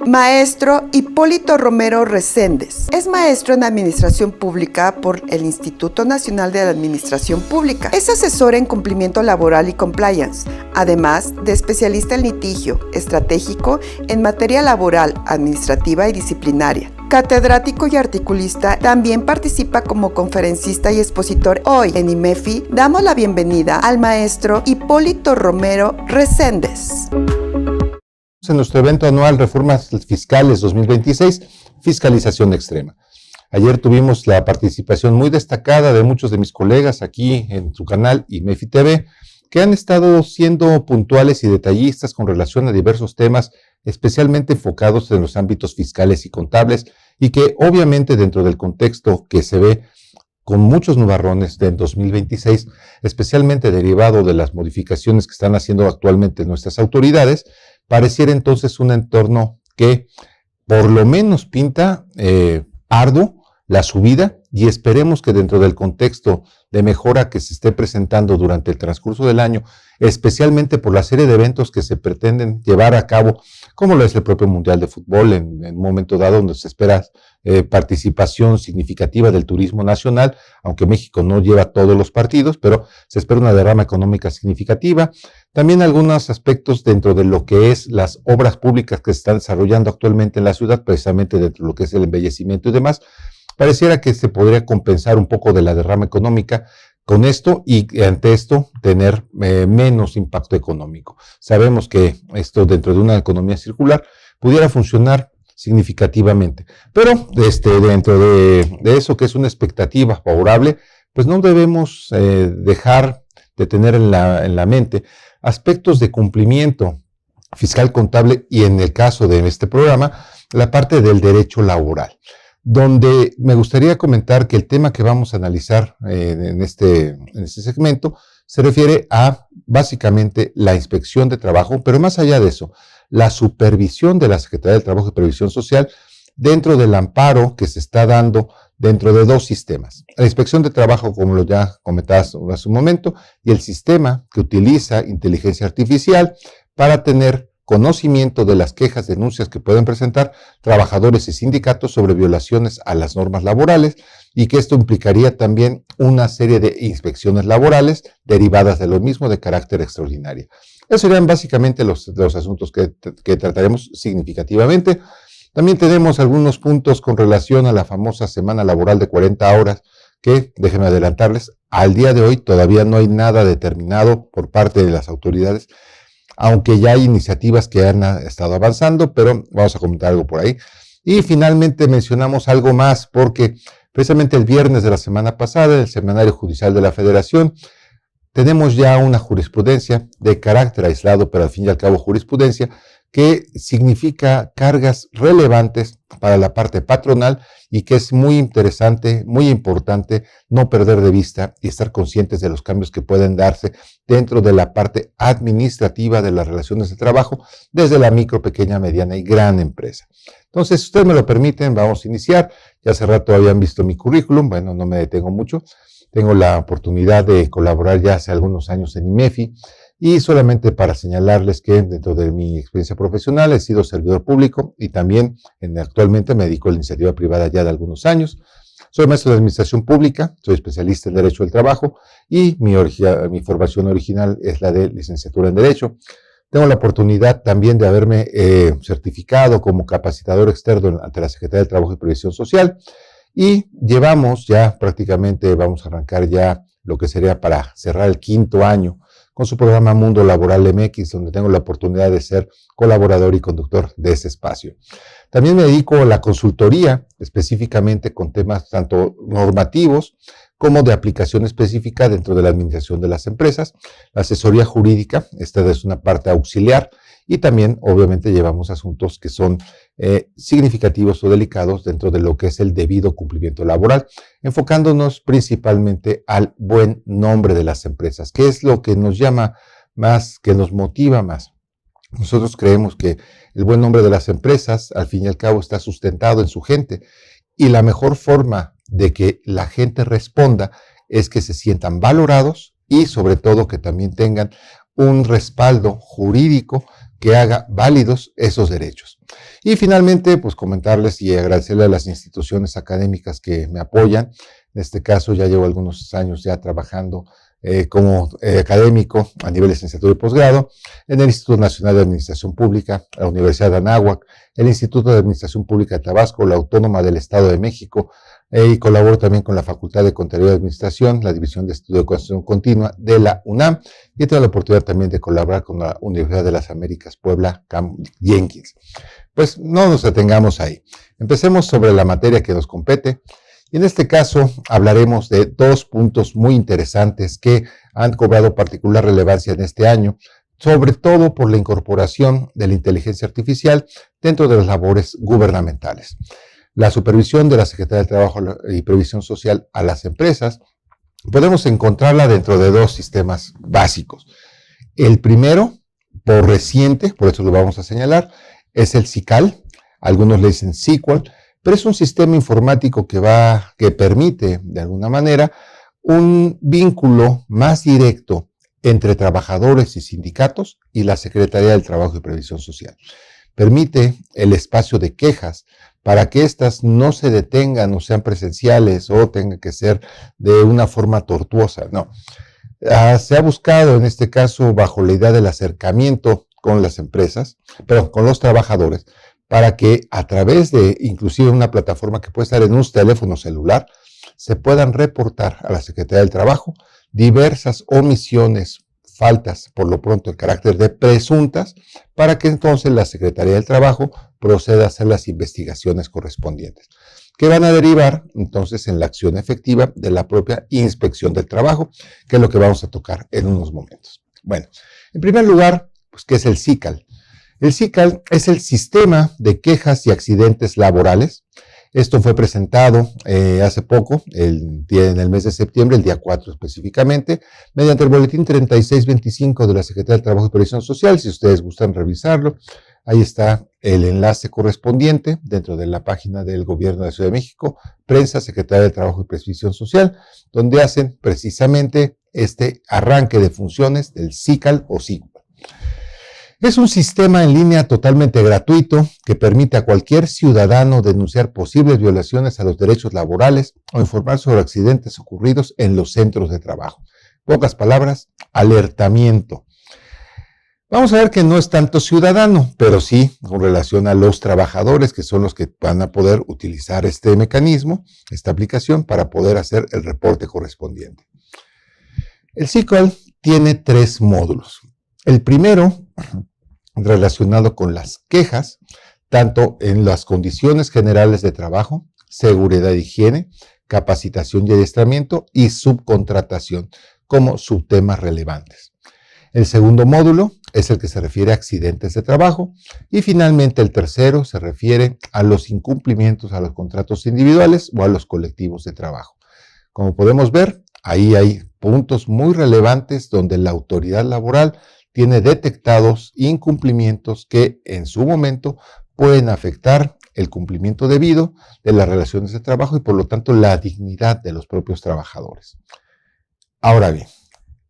Maestro Hipólito Romero Reséndez. Es maestro en Administración Pública por el Instituto Nacional de la Administración Pública. Es asesor en cumplimiento laboral y compliance, además de especialista en litigio estratégico en materia laboral, administrativa y disciplinaria. Catedrático y articulista, también participa como conferencista y expositor. Hoy en IMEFI damos la bienvenida al maestro Hipólito Romero Reséndez. En nuestro evento anual Reformas Fiscales 2026, Fiscalización Extrema. Ayer tuvimos la participación muy destacada de muchos de mis colegas aquí en su canal IMEFI TV, que han estado siendo puntuales y detallistas con relación a diversos temas, especialmente enfocados en los ámbitos fiscales y contables, y que obviamente dentro del contexto que se ve con muchos nubarrones del 2026, especialmente derivado de las modificaciones que están haciendo actualmente nuestras autoridades, pareciera entonces un entorno que por lo menos pinta arduo la subida, y esperemos que dentro del contexto de mejora que se esté presentando durante el transcurso del año, especialmente por la serie de eventos que se pretenden llevar a cabo, como lo es el propio Mundial de Fútbol en un momento dado donde se espera participación significativa del turismo nacional, aunque México no lleva todos los partidos, pero se espera una derrama económica significativa. También algunos aspectos dentro de lo que es las obras públicas que se están desarrollando actualmente en la ciudad, precisamente dentro de lo que es el embellecimiento y demás. Pareciera que se podría compensar un poco de la derrama económica con esto, y ante esto tener menos impacto económico. Sabemos que esto dentro de una economía circular pudiera funcionar significativamente, pero dentro de eso que es una expectativa favorable, pues no debemos dejar de tener en la mente aspectos de cumplimiento fiscal contable, y en el caso de este programa, la parte del derecho laboral, donde me gustaría comentar que el tema que vamos a analizar en este segmento se refiere a básicamente la inspección de trabajo, pero más allá de eso, la supervisión de la Secretaría del Trabajo y Previsión Social dentro del amparo que se está dando dentro de dos sistemas. La inspección de trabajo, como lo ya comentabas hace un momento, y el sistema que utiliza inteligencia artificial para tener conocimiento de las quejas, denuncias que pueden presentar trabajadores y sindicatos sobre violaciones a las normas laborales, y que esto implicaría también una serie de inspecciones laborales derivadas de lo mismo de carácter extraordinario. Esos serían básicamente los asuntos que trataremos significativamente. También tenemos algunos puntos con relación a la famosa semana laboral de 40 horas, que, déjenme adelantarles, al día de hoy todavía no hay nada determinado por parte de las autoridades, aunque ya hay iniciativas que han estado avanzando, pero vamos a comentar algo por ahí. Y finalmente mencionamos algo más, porque precisamente el viernes de la semana pasada, en el Semanario Judicial de la Federación, tenemos ya una jurisprudencia de carácter aislado, pero al fin y al cabo jurisprudencia, que significa cargas relevantes para la parte patronal, y que es muy interesante, muy importante no perder de vista y estar conscientes de los cambios que pueden darse dentro de la parte administrativa de las relaciones de trabajo, desde la micro, pequeña, mediana y gran empresa. Entonces, si ustedes me lo permiten, vamos a iniciar. Ya hace rato habían visto mi currículum, bueno, no me detengo mucho. Tengo la oportunidad de colaborar ya hace algunos años en IMEFI, y solamente para señalarles que dentro de mi experiencia profesional he sido servidor público, y también actualmente me dedico a la iniciativa privada ya de algunos años. Soy maestro de Administración Pública, soy especialista en Derecho del Trabajo, y mi formación original es la de licenciatura en Derecho. Tengo la oportunidad también de haberme certificado como capacitador externo ante la Secretaría del Trabajo y Previsión Social, y llevamos ya prácticamente, vamos a arrancar ya lo que sería para cerrar el 5º año con su programa Mundo Laboral MX, donde tengo la oportunidad de ser colaborador y conductor de ese espacio. También me dedico a la consultoría, específicamente con temas tanto normativos como de aplicación específica dentro de la administración de las empresas. La asesoría jurídica, esta es una parte auxiliar, y también obviamente llevamos asuntos que son significativos o delicados dentro de lo que es el debido cumplimiento laboral, enfocándonos principalmente al buen nombre de las empresas, que es lo que nos llama más, que nos motiva más. Nosotros creemos que el buen nombre de las empresas, al fin y al cabo, está sustentado en su gente, y la mejor forma de que la gente responda es que se sientan valorados, y sobre todo que también tengan un respaldo jurídico que haga válidos esos derechos. Y finalmente, pues comentarles y agradecerle a las instituciones académicas que me apoyan. En este caso ya llevo algunos años ya trabajando como académico a nivel de licenciatura y posgrado en el Instituto Nacional de Administración Pública, la Universidad de Anáhuac, el Instituto de Administración Pública de Tabasco, la Autónoma del Estado de México, y colaboro también con la Facultad de Contaduría y Administración, la División de Estudio de Constitución Continua de la UNAM, y he tenido la oportunidad también de colaborar con la Universidad de las Américas, Puebla, Jenkins. Pues no nos detengamos ahí. Empecemos sobre la materia que nos compete. Y en este caso hablaremos de dos puntos muy interesantes que han cobrado particular relevancia en este año, sobre todo por la incorporación de la inteligencia artificial dentro de las labores gubernamentales. La supervisión de la Secretaría de Trabajo y Previsión Social a las empresas, podemos encontrarla dentro de dos sistemas básicos. El primero, por reciente, por eso lo vamos a señalar, es el SICAL, algunos le dicen SQL, pero es un sistema informático que permite, de alguna manera, un vínculo más directo entre trabajadores y sindicatos y la Secretaría del Trabajo y Previsión Social. Permite el espacio de quejas para que éstas no se detengan o sean presenciales o tengan que ser de una forma tortuosa. No. Se ha buscado, en este caso, bajo la idea del acercamiento con las empresas, con los trabajadores, para que a través de inclusive una plataforma que puede estar en un teléfono celular, se puedan reportar a la Secretaría del Trabajo diversas omisiones, faltas, por lo pronto en carácter de presuntas, para que entonces la Secretaría del Trabajo proceda a hacer las investigaciones correspondientes, que van a derivar entonces en la acción efectiva de la propia inspección del trabajo, que es lo que vamos a tocar en unos momentos. Bueno, en primer lugar, pues, ¿qué es el SICAL? El SICAL es el Sistema de Quejas y Accidentes Laborales. Esto fue presentado hace poco, en el mes de septiembre, el día 4 específicamente, mediante el boletín 3625 de la Secretaría del Trabajo y Previsión Social. Si ustedes gustan revisarlo, ahí está el enlace correspondiente dentro de la página del Gobierno de la Ciudad de México, Prensa, Secretaría del Trabajo y Previsión Social, donde hacen precisamente este arranque de funciones del SICAL o SICAL. Es un sistema en línea totalmente gratuito que permite a cualquier ciudadano denunciar posibles violaciones a los derechos laborales o informar sobre accidentes ocurridos en los centros de trabajo. Pocas palabras, alertamiento. Vamos a ver que no es tanto ciudadano, pero sí con relación a los trabajadores, que son los que van a poder utilizar este mecanismo, esta aplicación, para poder hacer el reporte correspondiente. El SICAL tiene 3 módulos. El primero, relacionado con las quejas, tanto en las condiciones generales de trabajo, seguridad e higiene, capacitación y adiestramiento y subcontratación como subtemas relevantes. El segundo módulo es el que se refiere a accidentes de trabajo y finalmente el tercero se refiere a los incumplimientos a los contratos individuales o a los colectivos de trabajo. Como podemos ver, ahí hay puntos muy relevantes donde la autoridad laboral tiene detectados incumplimientos que en su momento pueden afectar el cumplimiento debido de las relaciones de trabajo y por lo tanto la dignidad de los propios trabajadores. Ahora bien,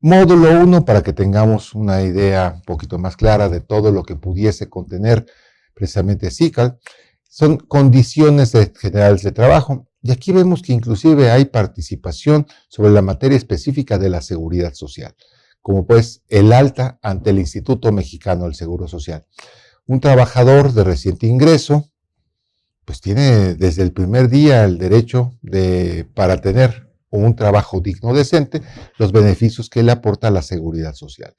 módulo 1, para que tengamos una idea un poquito más clara de todo lo que pudiese contener precisamente SICAL, son condiciones generales de trabajo. Y aquí vemos que inclusive hay participación sobre la materia específica de la seguridad social, como pues el alta ante el Instituto Mexicano del Seguro Social. Un trabajador de reciente ingreso, pues tiene desde el primer día el derecho para tener un trabajo digno, decente, los beneficios que le aporta la seguridad social.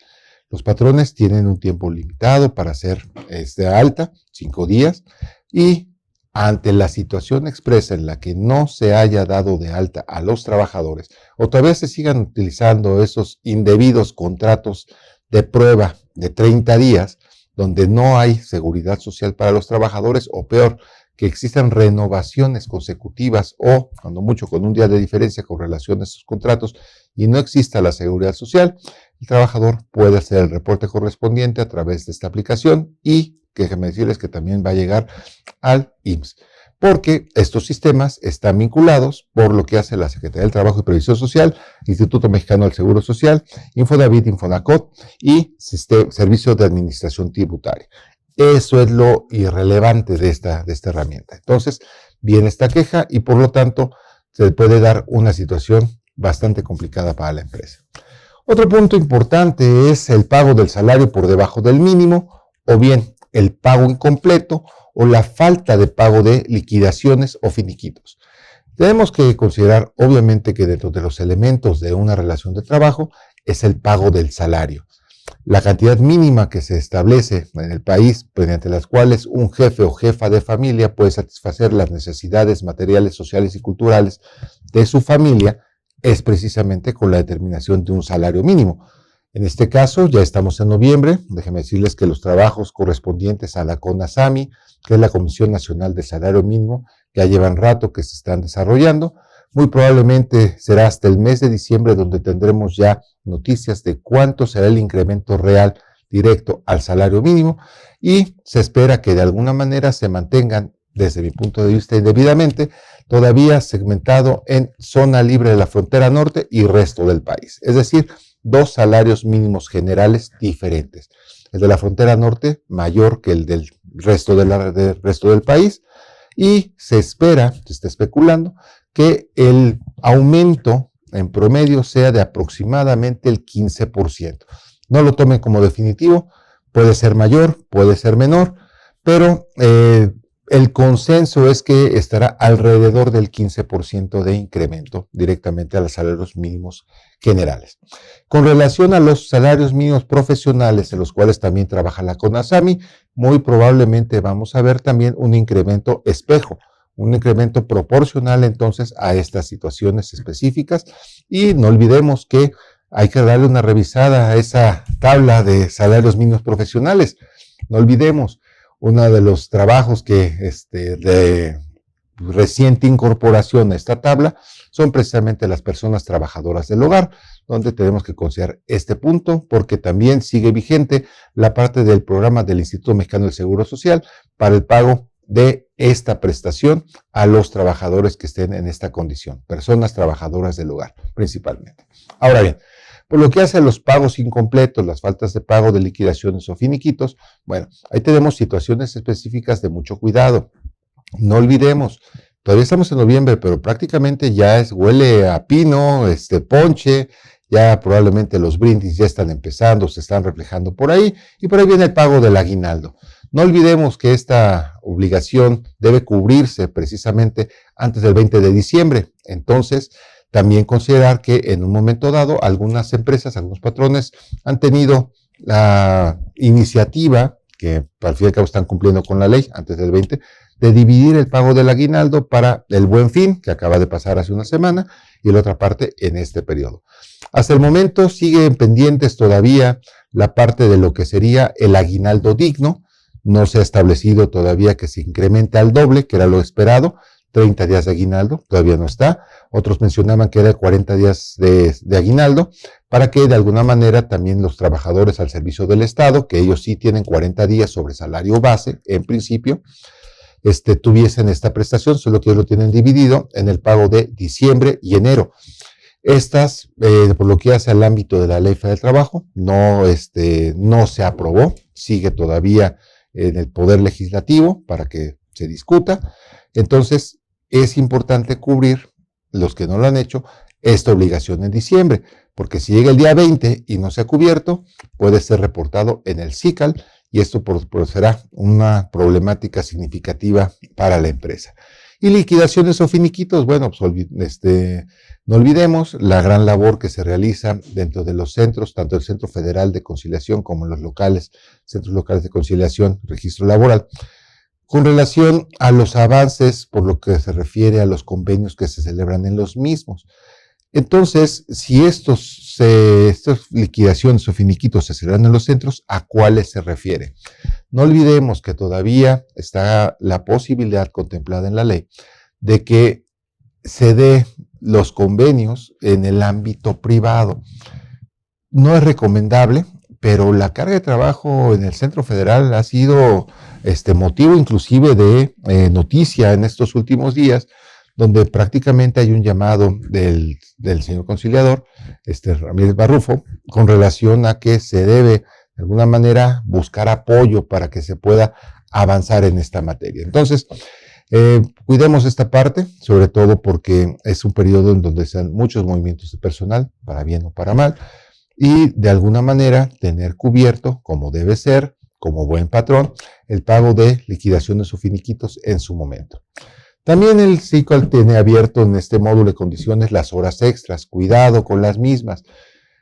Los patrones tienen un tiempo limitado para hacer esta alta, 5 días, y ante la situación expresa en la que no se haya dado de alta a los trabajadores o todavía se sigan utilizando esos indebidos contratos de prueba de 30 días donde no hay seguridad social para los trabajadores o peor, que existan renovaciones consecutivas o, cuando mucho, con un día de diferencia con relación a esos contratos y no exista la seguridad social, el trabajador puede hacer el reporte correspondiente a través de esta aplicación y que déjenme decirles que también va a llegar al IMSS, porque estos sistemas están vinculados por lo que hace la Secretaría del Trabajo y Previsión Social, Instituto Mexicano del Seguro Social, Infonavit, Infonacot y Servicio de Administración Tributaria. Eso es lo irrelevante de esta herramienta. Entonces, viene esta queja y por lo tanto se puede dar una situación bastante complicada para la empresa. Otro punto importante es el pago del salario por debajo del mínimo o bien el pago incompleto o la falta de pago de liquidaciones o finiquitos. Tenemos que considerar obviamente que dentro de los elementos de una relación de trabajo es el pago del salario. La cantidad mínima que se establece en el país, mediante las cuales un jefe o jefa de familia puede satisfacer las necesidades materiales, sociales y culturales de su familia, es precisamente con la determinación de un salario mínimo. En este caso, ya estamos en noviembre, déjenme decirles que los trabajos correspondientes a la CONASAMI, que es la Comisión Nacional de Salario Mínimo, ya llevan rato que se están desarrollando. Muy probablemente será hasta el mes de diciembre donde tendremos ya noticias de cuánto será el incremento real directo al salario mínimo y se espera que de alguna manera se mantengan, desde mi punto de vista indebidamente, todavía segmentado en zona libre de la frontera norte y resto del país. Es decir, dos salarios mínimos generales diferentes. El de la frontera norte mayor que el del resto del país y se espera, se está especulando, que el aumento en promedio sea de aproximadamente el 15%. No lo tomen como definitivo, puede ser mayor, puede ser menor, pero el consenso es que estará alrededor del 15% de incremento directamente a los salarios mínimos generales. Con relación a los salarios mínimos profesionales, en los cuales también trabaja la CONASAMI, muy probablemente vamos a ver también un incremento espejo, un incremento proporcional entonces a estas situaciones específicas y no olvidemos que hay que darle una revisada a esa tabla de salarios mínimos profesionales. No olvidemos, uno de los trabajos que de reciente incorporación a esta tabla son precisamente las personas trabajadoras del hogar, donde tenemos que considerar este punto porque también sigue vigente la parte del programa del Instituto Mexicano del Seguro Social para el pago de esta prestación a los trabajadores que estén en esta condición, personas trabajadoras del hogar principalmente. Ahora bien, por lo que hace a los pagos incompletos, las faltas de pago de liquidaciones o finiquitos, bueno, ahí tenemos situaciones específicas de mucho cuidado. No olvidemos, todavía estamos en noviembre, pero prácticamente ya huele a pino, ponche, ya probablemente los brindis ya están empezando, se están reflejando por ahí, y por ahí viene el pago del aguinaldo. No olvidemos que esta obligación debe cubrirse precisamente antes del 20 de diciembre. Entonces, también considerar que en un momento dado algunas empresas, algunos patrones han tenido la iniciativa, que al fin y al cabo están cumpliendo con la ley antes del 20, de dividir el pago del aguinaldo para el Buen Fin, que acaba de pasar hace una semana, y la otra parte en este periodo. Hasta el momento siguen pendientes todavía la parte de lo que sería el aguinaldo digno. No se ha establecido todavía que se incremente al doble, que era lo esperado, 30 días de aguinaldo, todavía no está. Otros mencionaban que era 40 días de aguinaldo, para que de alguna manera también los trabajadores al servicio del Estado, que ellos sí tienen 40 días sobre salario base, en principio, tuviesen esta prestación, solo que ellos lo tienen dividido en el pago de diciembre y enero. Estas, por lo que hace al ámbito de la Ley Federal del Trabajo, no se aprobó, sigue todavía en el Poder Legislativo para que se discuta. Entonces, es importante cubrir, los que no lo han hecho, esta obligación en diciembre, porque si llega el día 20 y no se ha cubierto, puede ser reportado en el SICAL y esto será una problemática significativa para la empresa. Y liquidaciones o finiquitos, bueno, pues, no olvidemos la gran labor que se realiza dentro de los centros, tanto el Centro Federal de Conciliación como los centros locales de conciliación, registro laboral, con relación a los avances por lo que se refiere a los convenios que se celebran en los mismos. Entonces, si estas liquidaciones o finiquitos se celebran en los centros, ¿a cuáles se refiere? No olvidemos que todavía está la posibilidad contemplada en la ley de que se dé los convenios en el ámbito privado. No es recomendable pero la carga de trabajo en el Centro Federal ha sido motivo inclusive de noticia en estos últimos días, donde prácticamente hay un llamado del señor conciliador, Ramírez Barrufo, con relación a que se debe de alguna manera buscar apoyo para que se pueda avanzar en esta materia. Entonces, cuidemos esta parte, sobre todo porque es un periodo en donde se dan muchos movimientos de personal, para bien o para mal, y de alguna manera tener cubierto, como debe ser, como buen patrón, el pago de liquidaciones o finiquitos en su momento. También el CICOL tiene abierto en este módulo de condiciones las horas extras, cuidado con las mismas,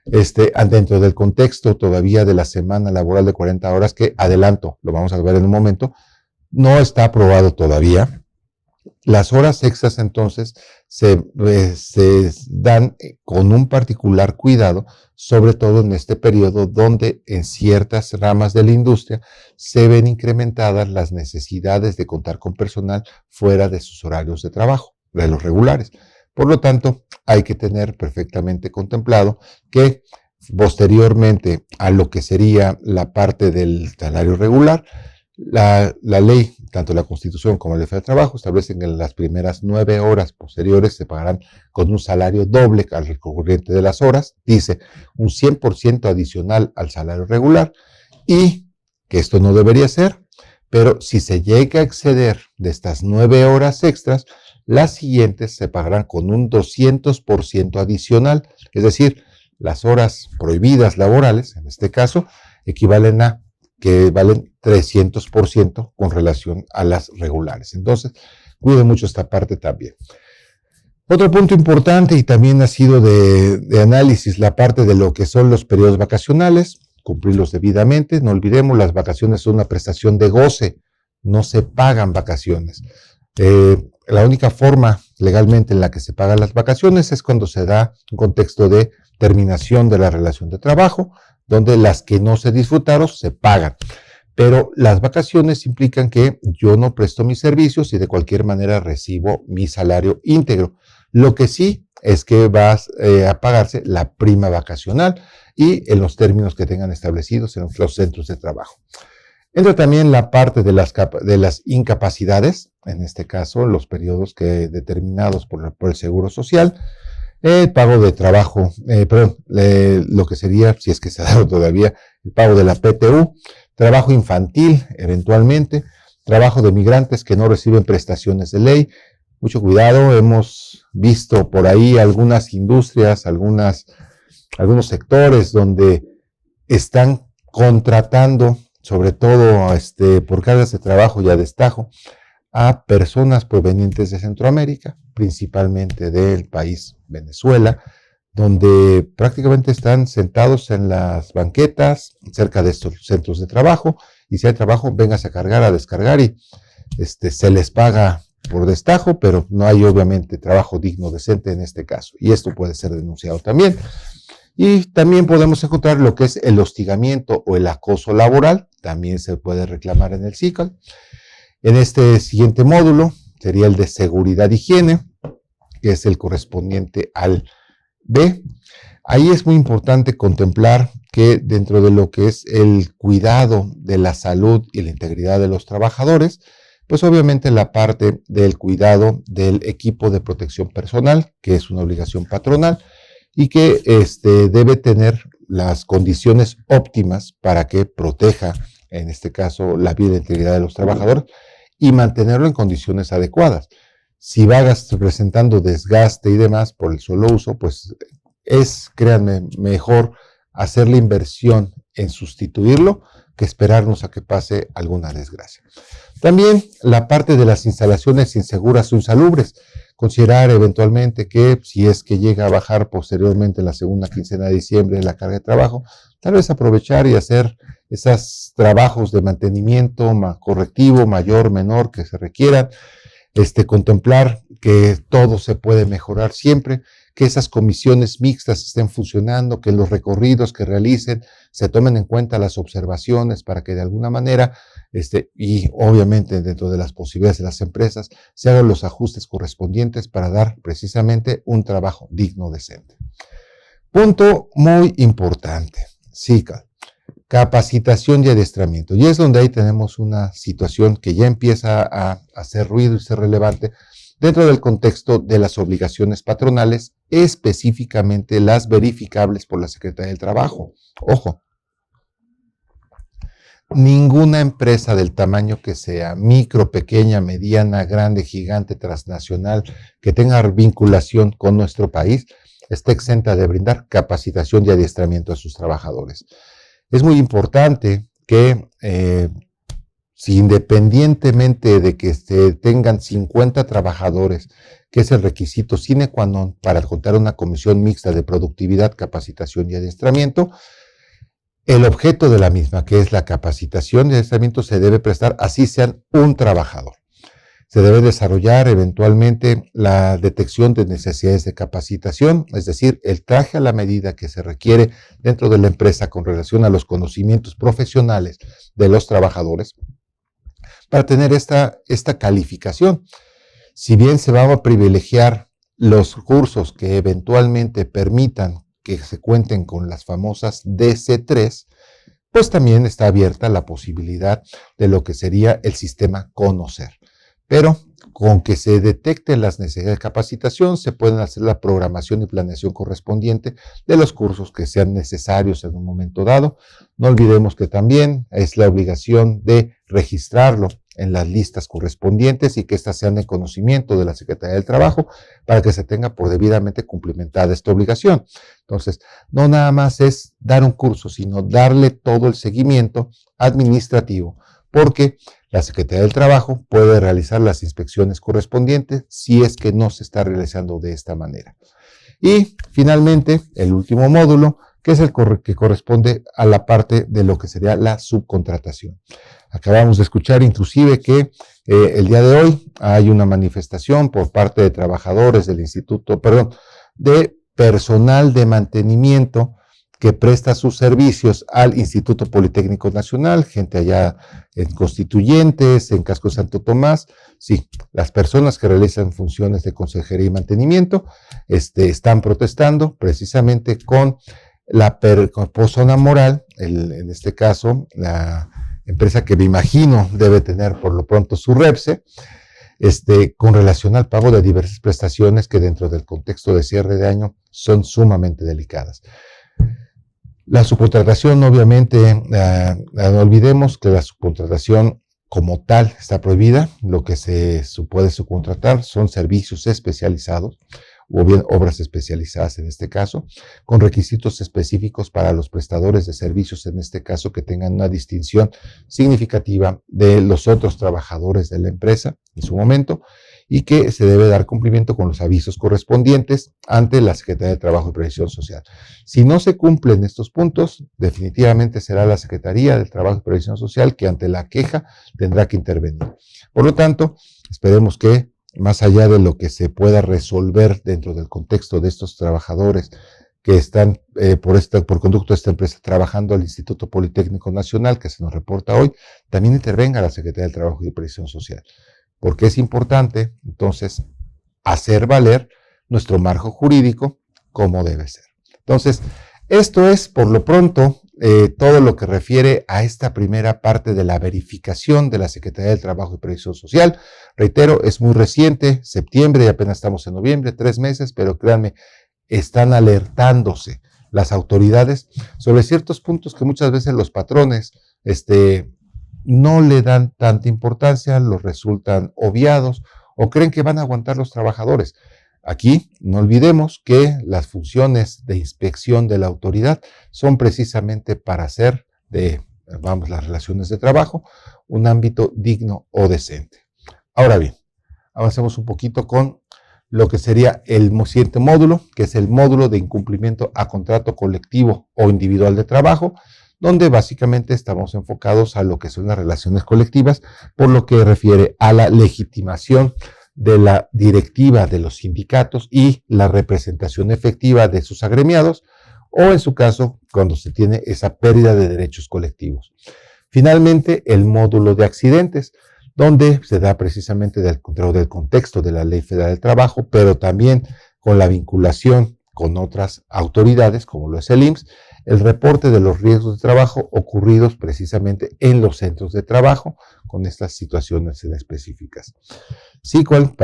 dentro del contexto todavía de la semana laboral de 40 horas, que adelanto, lo vamos a ver en un momento, no está aprobado todavía. Las horas extras entonces se dan con un particular cuidado, sobre todo en este periodo donde en ciertas ramas de la industria se ven incrementadas las necesidades de contar con personal fuera de sus horarios de trabajo, de los regulares. Por lo tanto, hay que tener perfectamente contemplado que posteriormente a lo que sería la parte del salario regular, la ley, tanto la Constitución como la Ley de Trabajo, establecen que en las primeras 9 horas posteriores se pagarán con un salario doble al corriente de las horas, dice un 100% adicional al salario regular, y que esto no debería ser, pero si se llega a exceder de estas 9 horas extras, las siguientes se pagarán con un 200% adicional, es decir, las horas prohibidas laborales, en este caso, equivalen a que valen 300% con relación a las regulares. Entonces, cuide mucho esta parte también. Otro punto importante y también ha sido de análisis, la parte de lo que son los periodos vacacionales, cumplirlos debidamente. No olvidemos, las vacaciones son una prestación de goce, no se pagan vacaciones. La única forma legalmente en la que se pagan las vacaciones es cuando se da un contexto de terminación de la relación de trabajo, donde las que no se disfrutaron se pagan. Pero las vacaciones implican que yo no presto mis servicios y de cualquier manera recibo mi salario íntegro. Lo que sí es que va a pagarse la prima vacacional y en los términos que tengan establecidos en los centros de trabajo. Entra también la parte de las incapacidades, en este caso los periodos determinados por el Seguro Social, el pago de trabajo, lo que sería, si es que se ha dado todavía, el pago de la PTU, trabajo infantil, eventualmente, trabajo de migrantes que no reciben prestaciones de ley. Mucho cuidado, hemos visto por ahí algunas industrias, algunos sectores donde están contratando, sobre todo por cargas de trabajo y a destajo, a personas provenientes de Centroamérica, principalmente del país Venezuela, donde prácticamente están sentados en las banquetas cerca de estos centros de trabajo, y si hay trabajo, véngase a cargar, a descargar, y se les paga por destajo, pero no hay obviamente trabajo digno, decente en este caso, y esto puede ser denunciado también. Y también podemos encontrar lo que es el hostigamiento o el acoso laboral, también se puede reclamar en el CICOL. En este siguiente módulo sería el de seguridad e higiene, que es el correspondiente al B. Ahí es muy importante contemplar que dentro de lo que es el cuidado de la salud y la integridad de los trabajadores, pues obviamente la parte del cuidado del equipo de protección personal, que es una obligación patronal, y que debe tener las condiciones óptimas para que proteja, en este caso, la vida e integridad de los trabajadores y mantenerlo en condiciones adecuadas. Si va presentando desgaste y demás por el solo uso, pues créanme, mejor hacer la inversión en sustituirlo que esperarnos a que pase alguna desgracia. También la parte de las instalaciones inseguras o insalubres. Considerar eventualmente que si es que llega a bajar posteriormente en la segunda quincena de diciembre la carga de trabajo, tal vez aprovechar y hacer esos trabajos de mantenimiento correctivo, mayor, menor, que se requieran, contemplar que todo se puede mejorar siempre, que esas comisiones mixtas estén funcionando, que los recorridos que realicen se tomen en cuenta las observaciones para que de alguna manera, y obviamente dentro de las posibilidades de las empresas, se hagan los ajustes correspondientes para dar precisamente un trabajo digno, decente. Punto muy importante, CICOL. capacitación y adiestramiento. Y es donde ahí tenemos una situación que ya empieza a hacer ruido y ser relevante dentro del contexto de las obligaciones patronales, específicamente las verificables por la Secretaría del Trabajo. Ojo, ninguna empresa del tamaño que sea, micro, pequeña, mediana, grande, gigante, transnacional, que tenga vinculación con nuestro país, está exenta de brindar capacitación y adiestramiento a sus trabajadores. Es muy importante que, si independientemente de que se tengan 50 trabajadores, que es el requisito sine qua non para contar una comisión mixta de productividad, capacitación y adiestramiento, el objeto de la misma, que es la capacitación y adiestramiento, se debe prestar así sean un trabajador. Se debe desarrollar eventualmente la detección de necesidades de capacitación, es decir, el traje a la medida que se requiere dentro de la empresa con relación a los conocimientos profesionales de los trabajadores para tener esta calificación. Si bien se va a privilegiar los cursos que eventualmente permitan que se cuenten con las famosas DC3, pues también está abierta la posibilidad de lo que sería el sistema Conocer. Pero con que se detecten las necesidades de capacitación, se pueden hacer la programación y planeación correspondiente de los cursos que sean necesarios en un momento dado. No olvidemos que también es la obligación de registrarlo en las listas correspondientes y que éstas sean de conocimiento de la Secretaría del Trabajo para que se tenga por debidamente cumplimentada esta obligación. Entonces, no nada más es dar un curso, sino darle todo el seguimiento administrativo, porque la Secretaría del Trabajo puede realizar las inspecciones correspondientes si es que no se está realizando de esta manera. Y finalmente, el último módulo, que es el que corresponde a la parte de lo que sería la subcontratación. Acabamos de escuchar inclusive que el día de hoy hay una manifestación por parte de trabajadores del de personal de mantenimiento que presta sus servicios al Instituto Politécnico Nacional, gente allá en Constituyentes, en Casco Santo Tomás. Sí, las personas que realizan funciones de consejería y mantenimiento están protestando precisamente con la persona moral, en este caso, la empresa que me imagino debe tener por lo pronto su REPSE, con relación al pago de diversas prestaciones que dentro del contexto de cierre de año son sumamente delicadas. La subcontratación, obviamente, no olvidemos que la subcontratación como tal está prohibida. Lo que se puede subcontratar son servicios especializados o bien obras especializadas en este caso, con requisitos específicos para los prestadores de servicios, en este caso que tengan una distinción significativa de los otros trabajadores de la empresa en su momento, y que se debe dar cumplimiento con los avisos correspondientes ante la Secretaría de Trabajo y Previsión Social. Si no se cumplen estos puntos, definitivamente será la Secretaría del Trabajo y Previsión Social que ante la queja tendrá que intervenir. Por lo tanto, esperemos que más allá de lo que se pueda resolver dentro del contexto de estos trabajadores que están por conducto de esta empresa trabajando al Instituto Politécnico Nacional, que se nos reporta hoy, también intervenga la Secretaría del Trabajo y Previsión Social, porque es importante entonces hacer valer nuestro marco jurídico como debe ser. Entonces, esto es por lo pronto todo lo que refiere a esta primera parte de la verificación de la Secretaría del Trabajo y Previsión Social. Reitero, es muy reciente, septiembre, y apenas estamos en noviembre, 3 meses, pero créanme, están alertándose las autoridades sobre ciertos puntos que muchas veces los patrones no le dan tanta importancia, los resultan obviados o creen que van a aguantar los trabajadores. Aquí no olvidemos que las funciones de inspección de la autoridad son precisamente para hacer de, las relaciones de trabajo un ámbito digno o decente. Ahora bien, avancemos un poquito con lo que sería el siguiente módulo, que es el módulo de incumplimiento a contrato colectivo o individual de trabajo, donde básicamente estamos enfocados a lo que son las relaciones colectivas, por lo que refiere a la legitimación de la directiva de los sindicatos y la representación efectiva de sus agremiados, o en su caso, cuando se tiene esa pérdida de derechos colectivos. Finalmente, el módulo de accidentes, donde se da precisamente del contexto de la Ley Federal del Trabajo, pero también con la vinculación con otras autoridades, como lo es el IMSS, el reporte de los riesgos de trabajo ocurridos precisamente en los centros de trabajo con estas situaciones en específicas. SQL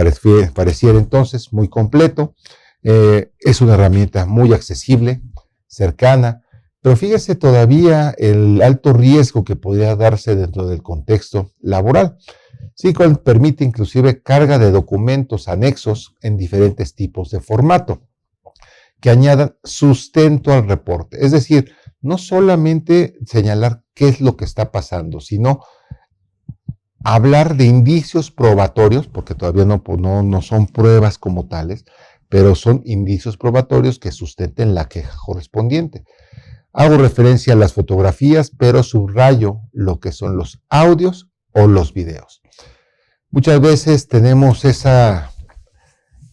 pareciera entonces muy completo, es una herramienta muy accesible, cercana, pero fíjese todavía el alto riesgo que podría darse dentro del contexto laboral. SQL permite inclusive carga de documentos anexos en diferentes tipos de formato que añadan sustento al reporte. Es decir, no solamente señalar qué es lo que está pasando, sino hablar de indicios probatorios, porque todavía no son pruebas como tales, pero son indicios probatorios que sustenten la queja correspondiente. Hago referencia a las fotografías, pero subrayo lo que son los audios o los videos. Muchas veces tenemos esa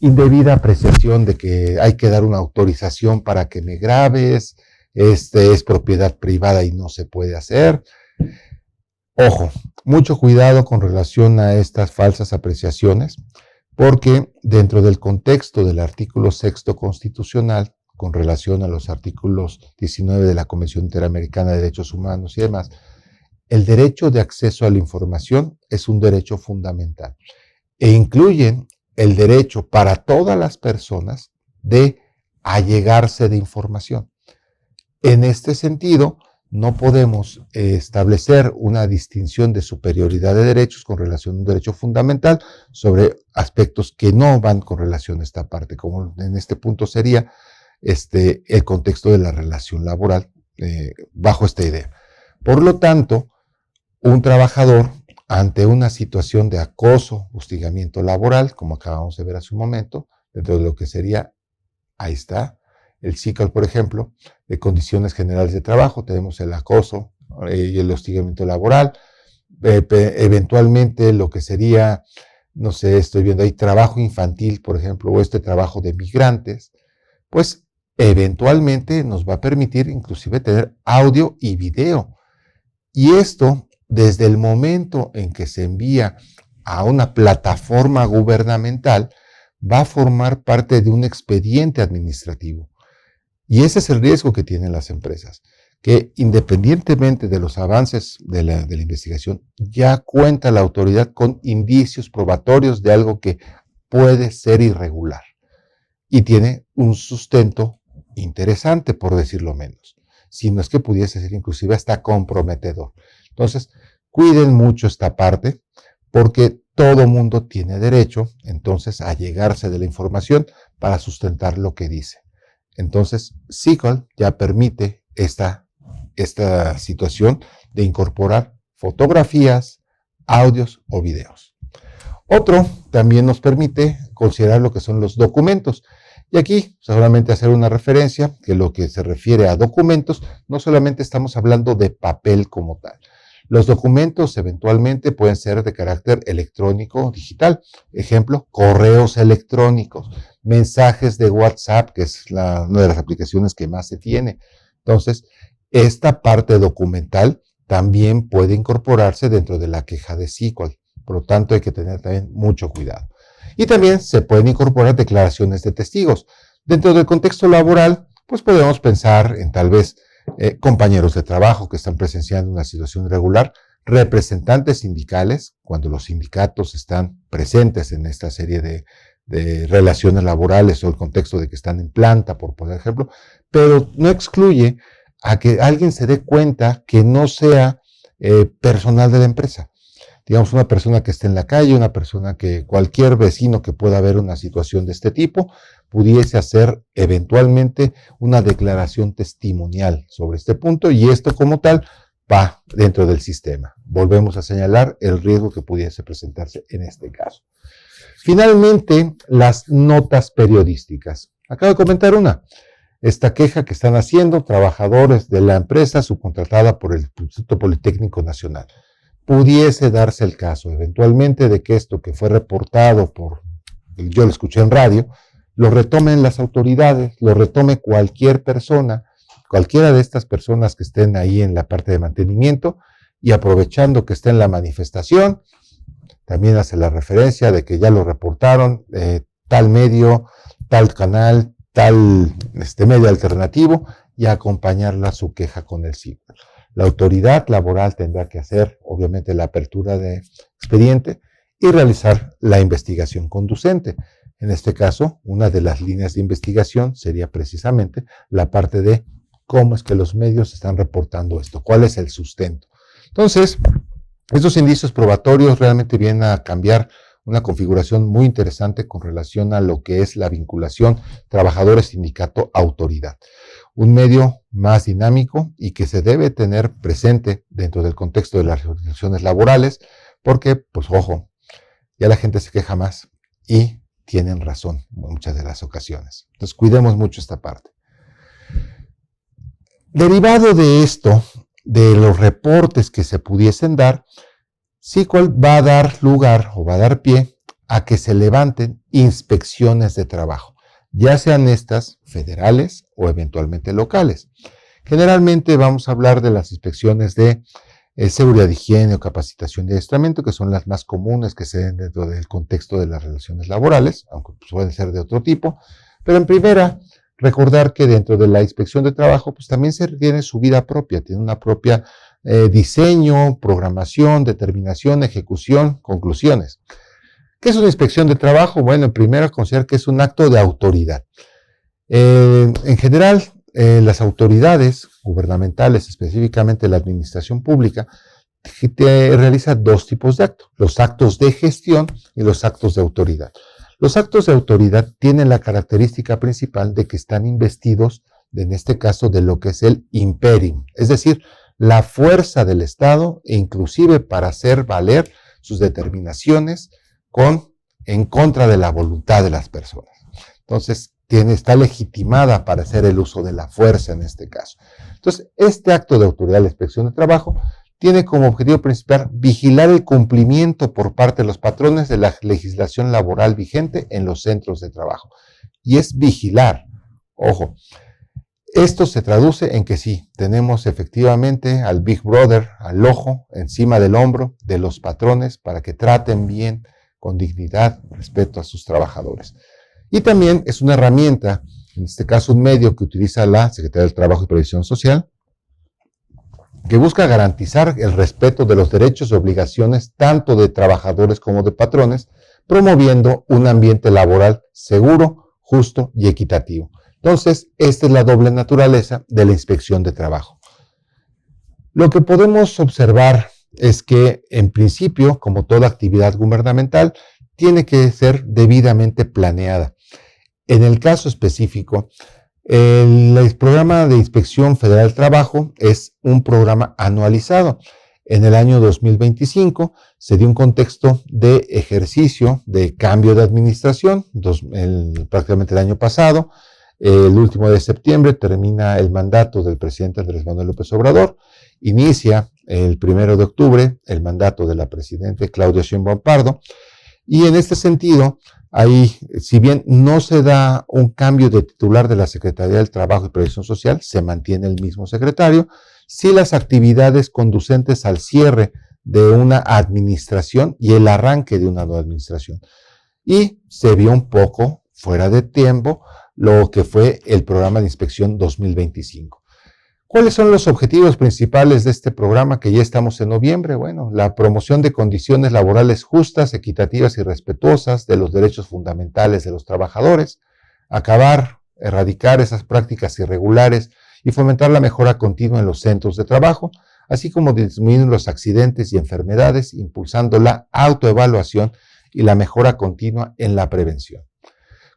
indebida apreciación de que hay que dar una autorización para que me grabes, es propiedad privada y no se puede hacer. Ojo, mucho cuidado con relación a estas falsas apreciaciones, porque dentro del contexto del artículo 6º constitucional, con relación a los artículos 19 de la Convención Interamericana de Derechos Humanos y demás, el derecho de acceso a la información es un derecho fundamental e incluyen el derecho para todas las personas de allegarse de información. En este sentido, no podemos establecer una distinción de superioridad de derechos con relación a un derecho fundamental sobre aspectos que no van con relación a esta parte, como en este punto sería el contexto de la relación laboral bajo esta idea. Por lo tanto, un trabajador ante una situación de acoso, hostigamiento laboral, como acabamos de ver hace un momento, dentro de lo que sería, ahí está, el CICAL, por ejemplo, de condiciones generales de trabajo, tenemos el acoso y el hostigamiento laboral, eventualmente lo que sería, no sé, estoy viendo ahí trabajo infantil, por ejemplo, o trabajo de migrantes, pues eventualmente nos va a permitir inclusive tener audio y video. Y esto, desde el momento en que se envía a una plataforma gubernamental, va a formar parte de un expediente administrativo. Y ese es el riesgo que tienen las empresas, que independientemente de los avances de la investigación, ya cuenta la autoridad con indicios probatorios de algo que puede ser irregular. Y tiene un sustento interesante, por decirlo menos, si no es que pudiese ser inclusive hasta comprometedor. Entonces, cuiden mucho esta parte, porque todo mundo tiene derecho, entonces, a llegarse de la información para sustentar lo que dice. Entonces, SQL ya permite esta situación de incorporar fotografías, audios o videos. Otro también nos permite considerar lo que son los documentos. Y aquí solamente hacer una referencia que lo que se refiere a documentos, no solamente estamos hablando de papel como tal. Los documentos eventualmente pueden ser de carácter electrónico, digital. Ejemplo, correos electrónicos, mensajes de WhatsApp, que es una de las aplicaciones que más se tiene. Entonces, esta parte documental también puede incorporarse dentro de la queja de SQL. Por lo tanto, hay que tener también mucho cuidado. Y también se pueden incorporar declaraciones de testigos. Dentro del contexto laboral, pues podemos pensar en tal vez compañeros de trabajo que están presenciando una situación irregular, representantes sindicales, cuando los sindicatos están presentes en esta serie de relaciones laborales o el contexto de que están en planta, por ejemplo, pero no excluye a que alguien se dé cuenta que no sea personal de la empresa. Digamos, una persona que esté en la calle, una persona que cualquier vecino que pueda ver una situación de este tipo, pudiese hacer eventualmente una declaración testimonial sobre este punto, y esto como tal va dentro del sistema. Volvemos a señalar el riesgo que pudiese presentarse en este caso. Finalmente, las notas periodísticas. Acabo de comentar una. Esta queja que están haciendo trabajadores de la empresa subcontratada por el Instituto Politécnico Nacional. Pudiese darse el caso eventualmente de que esto que fue reportado yo lo escuché en radio, lo retomen las autoridades, lo retome cualquier persona, cualquiera de estas personas que estén ahí en la parte de mantenimiento, y aprovechando que está en la manifestación, también hace la referencia de que ya lo reportaron, tal medio, tal canal, tal medio alternativo y acompañarla su queja con el SIC. La autoridad laboral tendrá que hacer, obviamente, la apertura de expediente y realizar la investigación conducente. En este caso, una de las líneas de investigación sería precisamente la parte de cómo es que los medios están reportando esto, cuál es el sustento. Entonces, estos indicios probatorios realmente vienen a cambiar una configuración muy interesante con relación a lo que es la vinculación trabajadores-sindicato-autoridad. Un medio más dinámico y que se debe tener presente dentro del contexto de las relaciones laborales, porque, pues ojo, ya la gente se queja más y tienen razón en muchas de las ocasiones. Entonces, cuidemos mucho esta parte. Derivado de esto, de los reportes que se pudiesen dar, SICOL va a dar lugar o va a dar pie a que se levanten inspecciones de trabajo, ya sean estas federales o eventualmente locales. Generalmente vamos a hablar de las inspecciones de seguridad, higiene o capacitación y adiestramiento, que son las más comunes que se den dentro del contexto de las relaciones laborales, aunque pueden ser de otro tipo. Pero en primera, recordar que dentro de la inspección de trabajo, pues también se tiene su vida propia, tiene una propia diseño, programación, determinación, ejecución, conclusiones. ¿Qué es una inspección de trabajo? Bueno, en primera, considerar que es un acto de autoridad. En general, las autoridades gubernamentales, específicamente la administración pública, realiza dos tipos de actos, los actos de gestión y los actos de autoridad. Los actos de autoridad tienen la característica principal de que están investidos, en este caso, de lo que es el imperium, es decir, la fuerza del Estado, e inclusive para hacer valer sus determinaciones en contra de la voluntad de las personas. Entonces, está legitimada para hacer el uso de la fuerza en este caso. Entonces, este acto de autoridad de la inspección de trabajo tiene como objetivo principal vigilar el cumplimiento por parte de los patrones de la legislación laboral vigente en los centros de trabajo. Y es vigilar. Ojo, esto se traduce en que sí, tenemos efectivamente al Big Brother, al ojo, encima del hombro de los patrones para que traten bien, con dignidad, respeto a sus trabajadores. Y también es una herramienta, en este caso un medio que utiliza la Secretaría del Trabajo y Previsión Social, que busca garantizar el respeto de los derechos y obligaciones tanto de trabajadores como de patrones, promoviendo un ambiente laboral seguro, justo y equitativo. Entonces, esta es la doble naturaleza de la inspección de trabajo. Lo que podemos observar es que, en principio, como toda actividad gubernamental, tiene que ser debidamente planeada. En el caso específico, el programa de Inspección Federal del Trabajo es un programa anualizado. En el año 2025 se dio un contexto de ejercicio de cambio de administración, prácticamente el año pasado. El último de septiembre termina el mandato del presidente Andrés Manuel López Obrador. Inicia el 1 de octubre el mandato de la presidenta Claudia Sheinbaum Pardo. Y en este sentido, ahí, si bien no se da un cambio de titular de la Secretaría del Trabajo y Previsión Social, se mantiene el mismo secretario, sí las actividades conducentes al cierre de una administración y el arranque de una nueva administración. Y se vio un poco fuera de tiempo lo que fue el programa de inspección 2025. ¿Cuáles son los objetivos principales de este programa que ya estamos en noviembre? Bueno, la promoción de condiciones laborales justas, equitativas y respetuosas de los derechos fundamentales de los trabajadores, erradicar esas prácticas irregulares y fomentar la mejora continua en los centros de trabajo, así como disminuir los accidentes y enfermedades, impulsando la autoevaluación y la mejora continua en la prevención.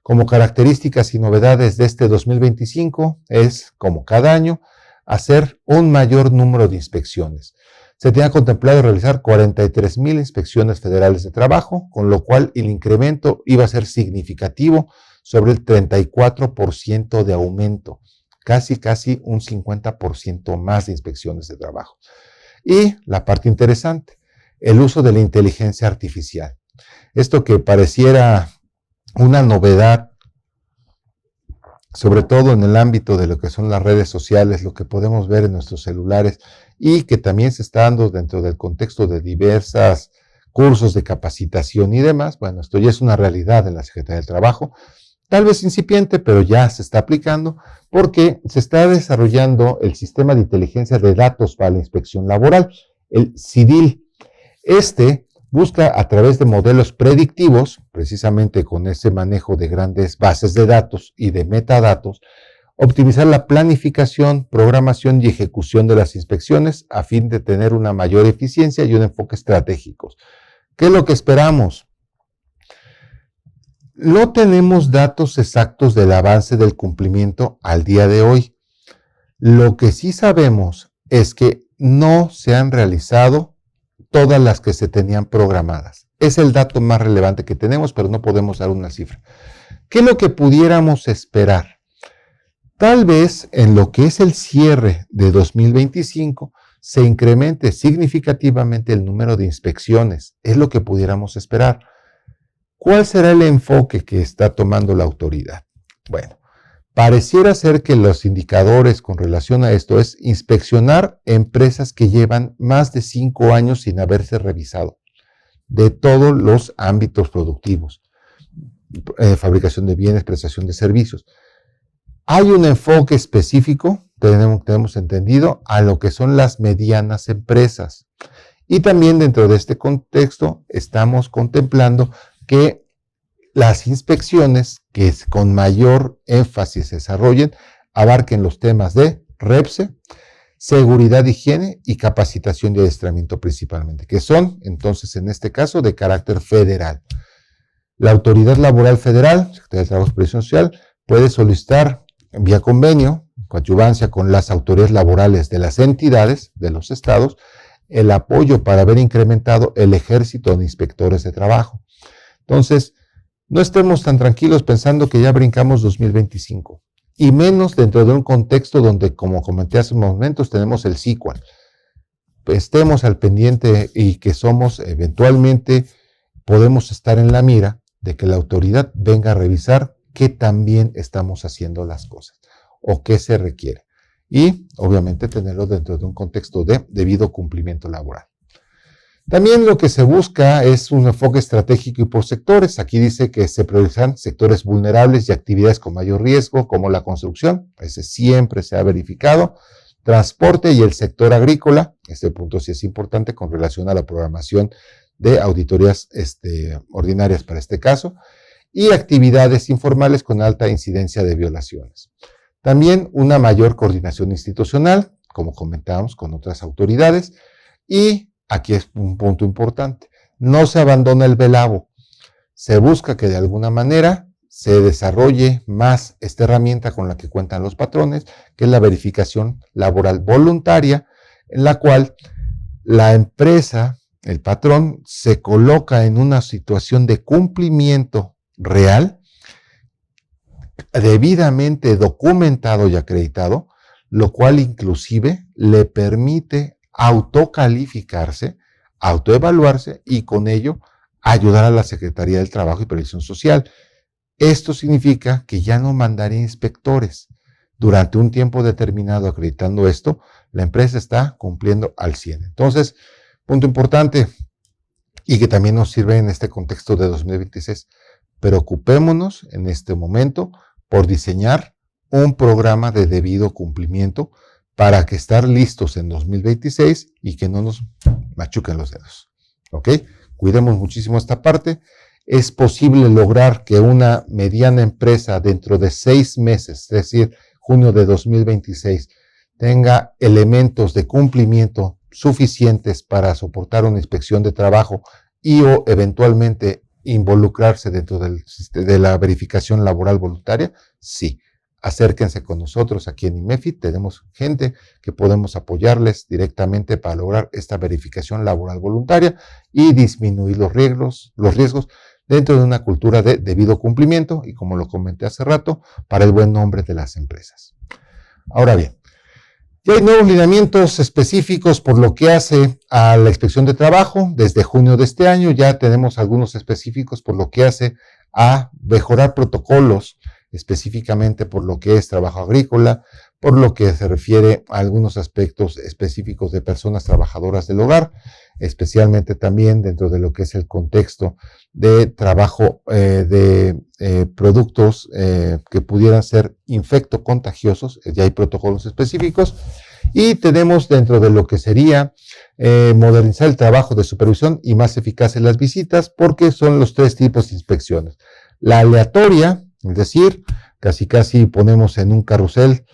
Como características y novedades de este 2025 es, como cada año, hacer un mayor número de inspecciones. Se tenía contemplado realizar 43,000 inspecciones federales de trabajo, con lo cual el incremento iba a ser significativo sobre el 34% de aumento, casi un 50% más de inspecciones de trabajo. Y la parte interesante, el uso de la inteligencia artificial. Esto que pareciera una novedad, sobre todo en el ámbito de lo que son las redes sociales, lo que podemos ver en nuestros celulares y que también se está dando dentro del contexto de diversos cursos de capacitación y demás. Bueno, esto ya es una realidad en la Secretaría del Trabajo tal vez incipiente, pero ya se está aplicando porque se está desarrollando el sistema de inteligencia de datos para la inspección laboral, el CIDIL. Este busca a través de modelos predictivos, precisamente con ese manejo de grandes bases de datos y de metadatos, optimizar la planificación, programación y ejecución de las inspecciones a fin de tener una mayor eficiencia y un enfoque estratégico. ¿Qué es lo que esperamos? No tenemos datos exactos del avance del cumplimiento al día de hoy. Lo que sí sabemos es que no se han realizado todas las que se tenían programadas. Es el dato más relevante que tenemos, pero no podemos dar una cifra. ¿Qué es lo que pudiéramos esperar? Tal vez en lo que es el cierre de 2025 se incremente significativamente el número de inspecciones. Es lo que pudiéramos esperar. ¿Cuál será el enfoque que está tomando la autoridad? Bueno, pareciera ser que los indicadores con relación a esto es inspeccionar empresas que llevan más de 5 años sin haberse revisado, de todos los ámbitos productivos, fabricación de bienes, prestación de servicios. Hay un enfoque específico, tenemos entendido, a lo que son las medianas empresas. Y también dentro de este contexto estamos contemplando que las inspecciones que con mayor énfasis se desarrollen abarquen los temas de REPSE, seguridad, higiene y capacitación y adiestramiento principalmente, que son entonces en este caso de carácter federal. La Autoridad Laboral Federal, Secretaría de Trabajo y Previsión Social, puede solicitar vía convenio, coadyuvancia con las autoridades laborales de las entidades de los estados, el apoyo para haber incrementado el ejército de inspectores de trabajo. Entonces, no estemos tan tranquilos pensando que ya brincamos 2025, y menos dentro de un contexto donde, como comenté hace unos momentos, tenemos el CICUAL. Estemos al pendiente y que somos, eventualmente, podemos estar en la mira de que la autoridad venga a revisar qué tan bien estamos haciendo las cosas o qué se requiere. Y, obviamente, tenerlo dentro de un contexto de debido cumplimiento laboral. También lo que se busca es un enfoque estratégico y por sectores. Aquí dice que se priorizan sectores vulnerables y actividades con mayor riesgo, como la construcción, ese siempre se ha verificado, transporte y el sector agrícola. Este punto sí es importante con relación a la programación de auditorías ordinarias para este caso, y actividades informales con alta incidencia de violaciones. También una mayor coordinación institucional, como comentábamos, con otras autoridades, y aquí es un punto importante, no se abandona el velabo, se busca que de alguna manera se desarrolle más esta herramienta con la que cuentan los patrones, que es la verificación laboral voluntaria, en la cual la empresa, el patrón, se coloca en una situación de cumplimiento real, debidamente documentado y acreditado, lo cual inclusive le permite autocalificarse, autoevaluarse y con ello ayudar a la Secretaría del Trabajo y Previsión Social. Esto significa que ya no mandaré inspectores. Durante un tiempo determinado acreditando esto, la empresa está cumpliendo al 100. Entonces, punto importante y que también nos sirve en este contexto de 2026, preocupémonos en este momento por diseñar un programa de debido cumplimiento para que estar listos en 2026 y que no nos machuquen los dedos. ¿Ok? Cuidemos muchísimo esta parte. Es posible lograr que una mediana empresa dentro de 6 meses, es decir, junio de 2026, tenga elementos de cumplimiento suficientes para soportar una inspección de trabajo y o eventualmente involucrarse dentro de la verificación laboral voluntaria. Sí, acérquense con nosotros aquí en IMEFI. Tenemos gente que podemos apoyarles directamente para lograr esta verificación laboral voluntaria y disminuir los riesgos dentro de una cultura de debido cumplimiento y, como lo comenté hace rato, para el buen nombre de las empresas. Ahora bien, ya hay nuevos lineamientos específicos por lo que hace a la inspección de trabajo. Desde junio de este año ya tenemos algunos específicos por lo que hace a mejorar protocolos, específicamente por lo que es trabajo agrícola, por lo que se refiere a algunos aspectos específicos de personas trabajadoras del hogar, especialmente también dentro de lo que es el contexto de trabajo de productos que pudieran ser infectocontagiosos. Ya hay protocolos específicos. Y tenemos dentro de lo que sería modernizar el trabajo de supervisión y más eficaz en las visitas, porque son los 3 tipos de inspecciones. La aleatoria, es decir, casi ponemos en un carrusel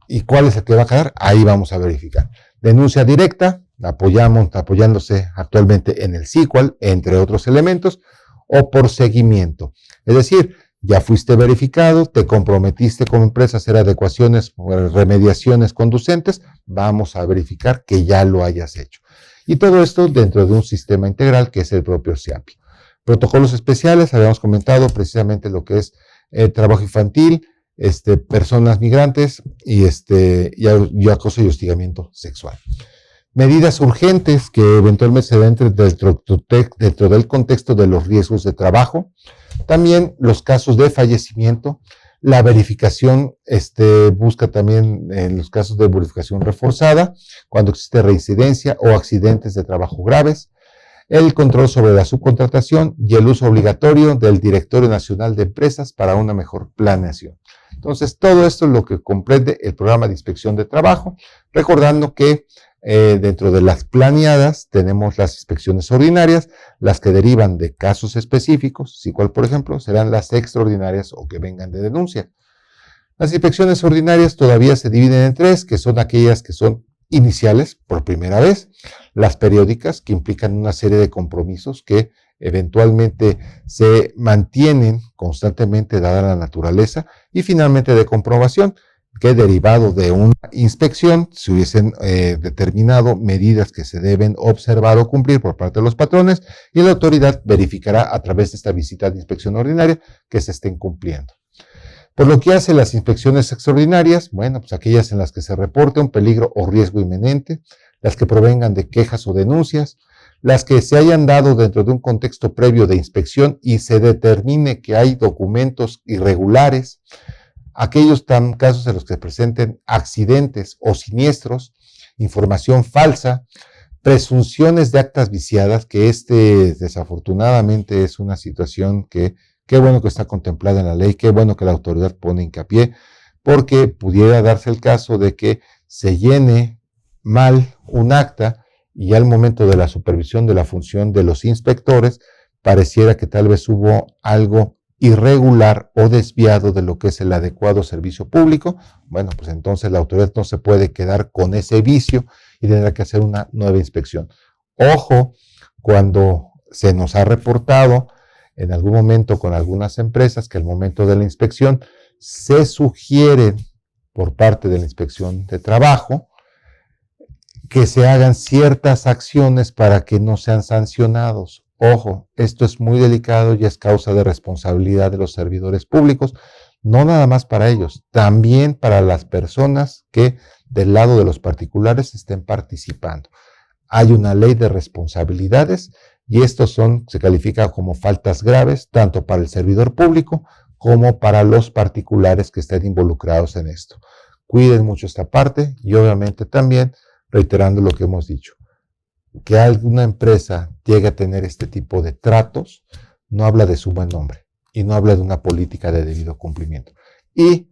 y cuál es el que va a quedar, ahí vamos a verificar. Denuncia directa, apoyándose actualmente en el SQL, entre otros elementos, o por seguimiento. Es decir, ya fuiste verificado, te comprometiste como empresa a hacer adecuaciones o remediaciones conducentes, vamos a verificar que ya lo hayas hecho. Y todo esto dentro de un sistema integral que es el propio SIAPI. Protocolos especiales, habíamos comentado precisamente lo que es trabajo infantil, personas migrantes y acoso y hostigamiento sexual. Medidas urgentes que eventualmente se den dentro del contexto de los riesgos de trabajo. También los casos de fallecimiento. La verificación busca también en los casos de verificación reforzada, cuando existe reincidencia o accidentes de trabajo graves. El control sobre la subcontratación y el uso obligatorio del Directorio Nacional de Empresas para una mejor planeación. Entonces, todo esto es lo que comprende el programa de inspección de trabajo, recordando que dentro de las planeadas tenemos las inspecciones ordinarias, las que derivan de casos específicos, cual por ejemplo serán las extraordinarias o que vengan de denuncia. Las inspecciones ordinarias todavía se dividen en 3, que son aquellas que son iniciales por primera vez, las periódicas que implican una serie de compromisos que eventualmente se mantienen constantemente dada la naturaleza, y finalmente de comprobación, que derivado de una inspección se hubiesen determinado medidas que se deben observar o cumplir por parte de los patrones, y la autoridad verificará a través de esta visita de inspección ordinaria que se estén cumpliendo. Por lo que hace las inspecciones extraordinarias, bueno, pues aquellas en las que se reporte un peligro o riesgo inminente, las que provengan de quejas o denuncias, las que se hayan dado dentro de un contexto previo de inspección y se determine que hay documentos irregulares, aquellos casos en los que se presenten accidentes o siniestros, información falsa, presunciones de actas viciadas, que desafortunadamente es una situación que qué bueno que está contemplada en la ley, qué bueno que la autoridad pone hincapié, porque pudiera darse el caso de que se llene mal un acta y al momento de la supervisión de la función de los inspectores pareciera que tal vez hubo algo irregular o desviado de lo que es el adecuado servicio público. Bueno, pues entonces la autoridad no se puede quedar con ese vicio y tendrá que hacer una nueva inspección. Ojo, cuando se nos ha reportado en algún momento con algunas empresas que al momento de la inspección se sugieren por parte de la inspección de trabajo que se hagan ciertas acciones para que no sean sancionados. Ojo, esto es muy delicado y es causa de responsabilidad de los servidores públicos, no nada más para ellos, también para las personas que del lado de los particulares estén participando. Hay una ley de responsabilidades y estos se califican como faltas graves, tanto para el servidor público como para los particulares que estén involucrados en esto. Cuiden mucho esta parte y obviamente también, reiterando lo que hemos dicho, que alguna empresa llegue a tener este tipo de tratos, no habla de su buen nombre y no habla de una política de debido cumplimiento. Y,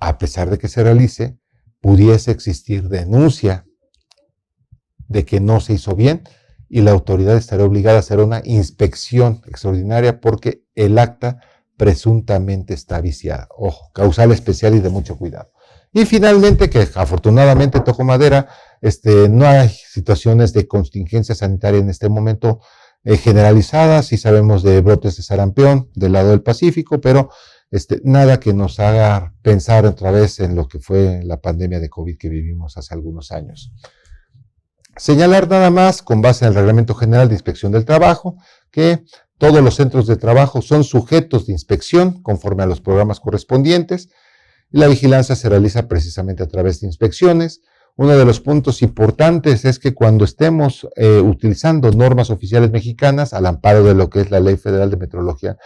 a pesar de que se realice, pudiese existir denuncia de que no se hizo bien y la autoridad estaría obligada a hacer una inspección extraordinaria porque el acta presuntamente está viciada. Ojo, causal especial y de mucho cuidado. Y finalmente, que afortunadamente toco madera, no hay situaciones de contingencia sanitaria en este momento generalizadas. Sí sabemos de brotes de sarampión del lado del Pacífico, pero nada que nos haga pensar otra vez en lo que fue la pandemia de COVID que vivimos hace algunos años. Señalar nada más, con base en el Reglamento General de Inspección del Trabajo, que todos los centros de trabajo son sujetos de inspección conforme a los programas correspondientes. La vigilancia se realiza precisamente a través de inspecciones. Uno de los puntos importantes es que cuando estemos utilizando normas oficiales mexicanas al amparo de lo que es la Ley Federal de Metrología,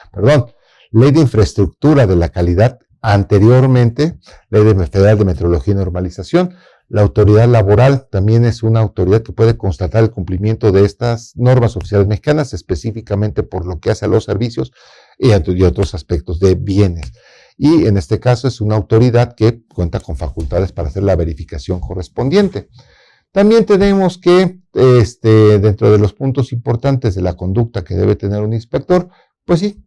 Ley de Infraestructura de la Calidad anteriormente, Ley Federal de Metrología y Normalización. La autoridad laboral también es una autoridad que puede constatar el cumplimiento de estas normas oficiales mexicanas, específicamente por lo que hace a los servicios y otros aspectos de bienes. Y en este caso es una autoridad que cuenta con facultades para hacer la verificación correspondiente. También tenemos que, dentro de los puntos importantes de la conducta que debe tener un inspector, pues sí,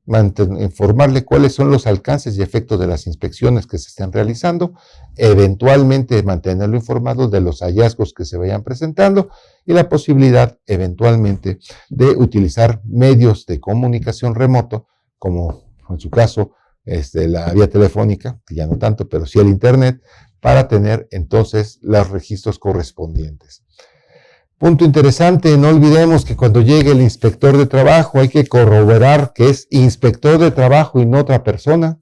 informarle cuáles son los alcances y efectos de las inspecciones que se están realizando, eventualmente mantenerlo informado de los hallazgos que se vayan presentando y la posibilidad eventualmente de utilizar medios de comunicación remoto, como en su caso la vía telefónica, que ya no tanto, pero sí el internet, para tener entonces los registros correspondientes. Punto interesante, no olvidemos que cuando llegue el inspector de trabajo hay que corroborar que es inspector de trabajo y no otra persona.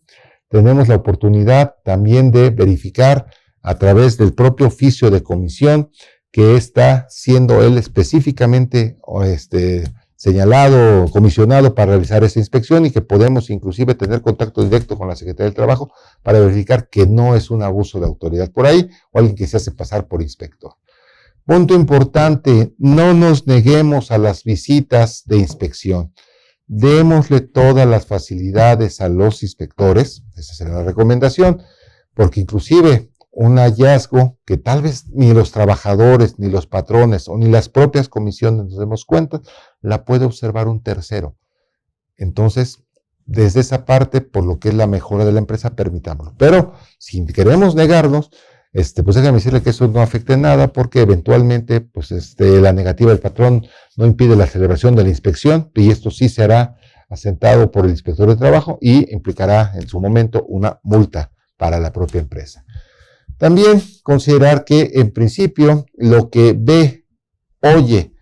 Tenemos la oportunidad también de verificar a través del propio oficio de comisión que está siendo él específicamente señalado o comisionado para realizar esa inspección y que podemos inclusive tener contacto directo con la Secretaría del Trabajo para verificar que no es un abuso de autoridad por ahí o alguien que se hace pasar por inspector. Punto importante, no nos neguemos a las visitas de inspección. Démosle todas las facilidades a los inspectores, esa será la recomendación, porque inclusive un hallazgo que tal vez ni los trabajadores, ni los patrones, o ni las propias comisiones nos demos cuenta, la puede observar un tercero. Entonces, desde esa parte, por lo que es la mejora de la empresa, permitámoslo. Pero, si queremos negarnos, pues déjame decirle que eso no afecte en nada porque eventualmente pues la negativa del patrón no impide la celebración de la inspección y esto sí se hará asentado por el inspector de trabajo y implicará en su momento una multa para la propia empresa. También considerar que en principio lo que ve, oye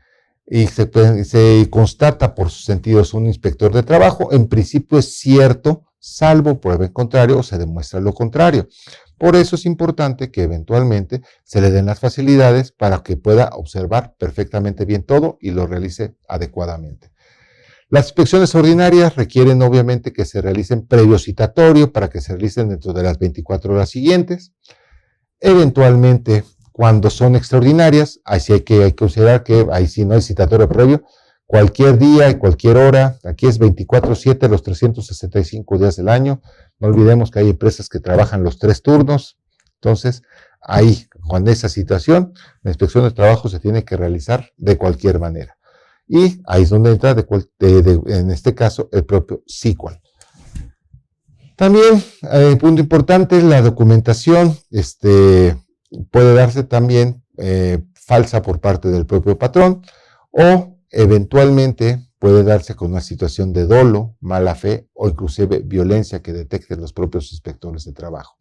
y se constata por sus sentidos un inspector de trabajo, en principio es cierto, salvo prueba en contrario o se demuestra lo contrario. Por eso es importante que eventualmente se le den las facilidades para que pueda observar perfectamente bien todo y lo realice adecuadamente. Las inspecciones ordinarias requieren obviamente que se realicen previo citatorio para que se realicen dentro de las 24 horas siguientes. Eventualmente, cuando son extraordinarias, ahí sí hay que considerar que ahí sí no hay citatorio previo, cualquier día y cualquier hora, aquí es 24/7 los 365 días del año. No olvidemos que hay empresas que trabajan los 3 turnos. Entonces, ahí, cuando esa situación, la inspección de trabajo se tiene que realizar de cualquier manera. Y ahí es donde entra, en este caso, el propio SICUAL. También, punto importante, la documentación puede darse también falsa por parte del propio patrón o eventualmente puede darse con una situación de dolo, mala fe o inclusive violencia que detecten los propios inspectores de trabajo.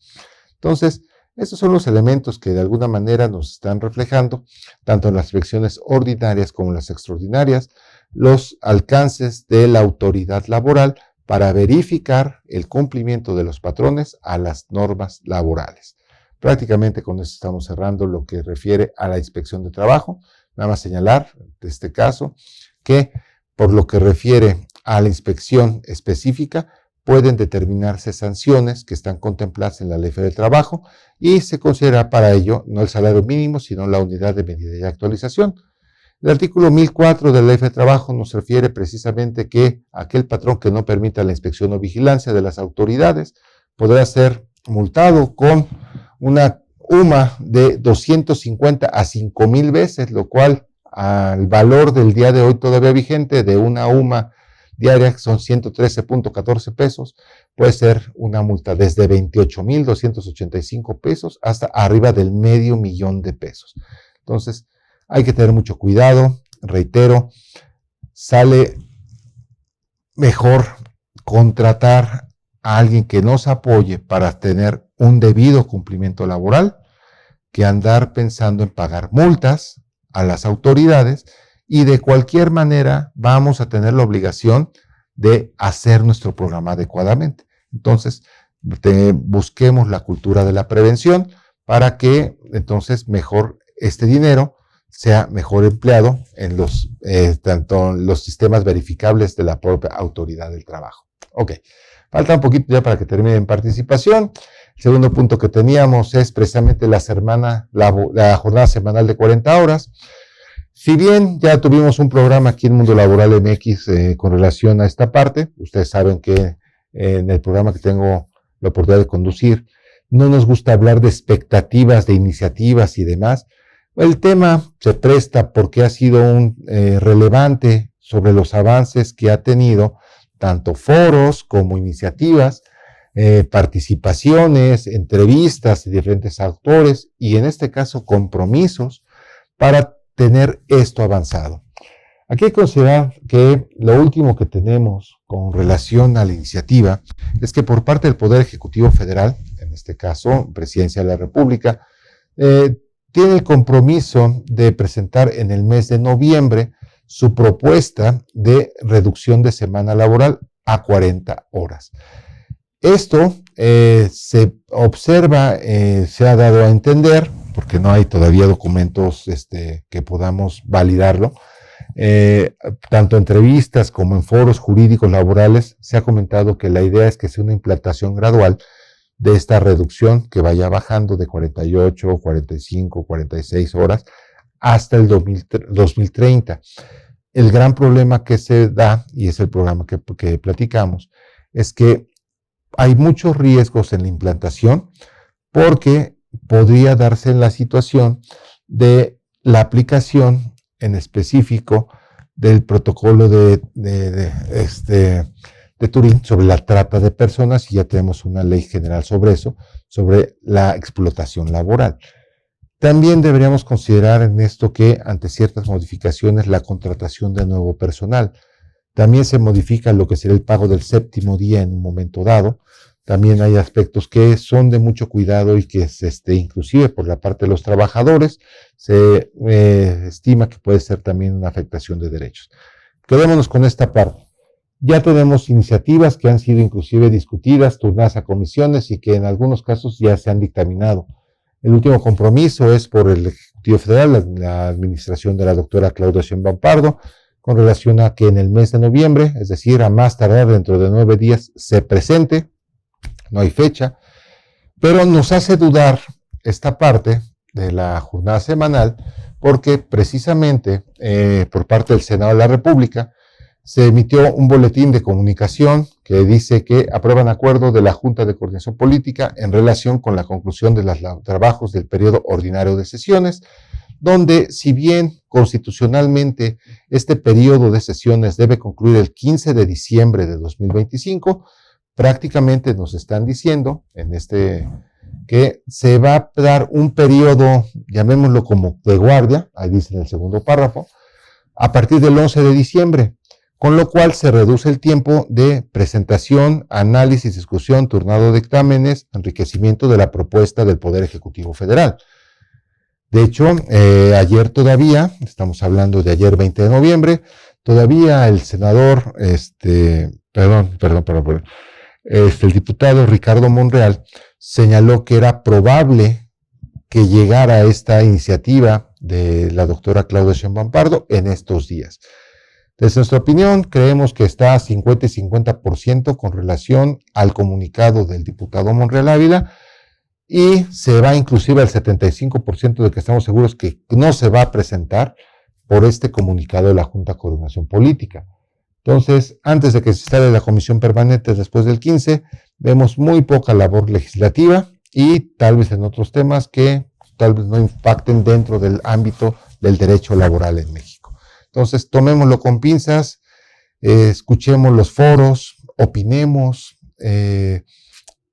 Entonces, estos son los elementos que de alguna manera nos están reflejando, tanto en las inspecciones ordinarias como en las extraordinarias, los alcances de la autoridad laboral para verificar el cumplimiento de los patrones a las normas laborales. Prácticamente con eso estamos cerrando lo que refiere a la inspección de trabajo. Nada más señalar, en este caso, que por lo que refiere a la inspección específica, pueden determinarse sanciones que están contempladas en la Ley Federal del Trabajo y se considera para ello no el salario mínimo, sino la unidad de medida y actualización. El artículo 1004 de la Ley Federal del Trabajo nos refiere precisamente que aquel patrón que no permita la inspección o vigilancia de las autoridades podrá ser multado con una UMA de 250 a 5,000 veces, lo cual al valor del día de hoy todavía vigente de una UMA diaria, que son 113.14 pesos, puede ser una multa desde 28,285 pesos hasta arriba del $500,000 de pesos. Entonces, hay que tener mucho cuidado. Reitero, sale mejor contratar a alguien que nos apoye para tener un debido cumplimiento laboral que andar pensando en pagar multas a las autoridades y de cualquier manera vamos a tener la obligación de hacer nuestro programa adecuadamente. Entonces, busquemos la cultura de la prevención para que entonces mejor este dinero sea mejor empleado en tanto en los sistemas verificables de la propia autoridad del trabajo. Ok, Falta un poquito ya para que termine en participación. El segundo punto que teníamos es precisamente la jornada semanal de 40 horas. Si bien ya tuvimos un programa aquí en Mundo Laboral MX con relación a esta parte, ustedes saben que en el programa que tengo la oportunidad de conducir, no nos gusta hablar de expectativas, de iniciativas y demás. El tema se presta porque ha sido relevante sobre los avances que ha tenido tanto foros como iniciativas, participaciones, entrevistas de diferentes autores y en este caso compromisos para tener esto avanzado. Aquí hay que considerar que lo último que tenemos con relación a la iniciativa es que por parte del Poder Ejecutivo Federal, en este caso Presidencia de la República, tiene el compromiso de presentar en el mes de noviembre su propuesta de reducción de semana laboral a 40 horas. Esto se observa, se ha dado a entender, porque no hay todavía documentos que podamos validarlo, tanto en entrevistas como en foros jurídicos laborales, se ha comentado que la idea es que sea una implantación gradual de esta reducción que vaya bajando de 48, 45, 46 horas hasta el 2030. El gran problema que se da, y es el programa que platicamos, es que hay muchos riesgos en la implantación porque podría darse la situación de la aplicación en específico del protocolo de Turín sobre la trata de personas, y ya tenemos una ley general sobre eso, sobre la explotación laboral. También deberíamos considerar en esto que ante ciertas modificaciones la contratación de nuevo personal. También se modifica lo que será el pago del séptimo día en un momento dado. También hay aspectos que son de mucho cuidado y que inclusive por la parte de los trabajadores se estima que puede ser también una afectación de derechos. Quedémonos con esta parte. Ya tenemos iniciativas que han sido inclusive discutidas, turnadas a comisiones y que en algunos casos ya se han dictaminado. El último compromiso es por el Ejecutivo Federal, la administración de la doctora Claudia Sheinbaum Pardo, con relación a que en el mes de noviembre, es decir, a más tardar dentro de 9 días, se presente. No hay fecha, pero nos hace dudar esta parte de la jornada semanal porque precisamente por parte del Senado de la República se emitió un boletín de comunicación que dice que aprueban acuerdo de la Junta de Coordinación Política en relación con la conclusión de los trabajos del periodo ordinario de sesiones, donde si bien constitucionalmente este periodo de sesiones debe concluir el 15 de diciembre de 2025, prácticamente nos están diciendo que se va a dar un periodo, llamémoslo como de guardia, ahí dice en el segundo párrafo, a partir del 11 de diciembre, con lo cual se reduce el tiempo de presentación, análisis, discusión, turnado de dictámenes, enriquecimiento de la propuesta del Poder Ejecutivo Federal. De hecho, ayer todavía, estamos hablando de ayer 20 de noviembre, todavía el senador, el diputado Ricardo Monreal señaló que era probable que llegara esta iniciativa de la doctora Claudia Sheinbaum Pardo en estos días. Desde nuestra opinión, creemos que está a 50 y 50% con relación al comunicado del diputado Monreal Ávila y se va inclusive al 75% de que estamos seguros que no se va a presentar por este comunicado de la Junta de Coordinación Política. Entonces, antes de que se instale la comisión permanente después del 15, vemos muy poca labor legislativa y tal vez en otros temas que tal vez no impacten dentro del ámbito del derecho laboral en México. Entonces, tomémoslo con pinzas, escuchemos los foros, opinemos,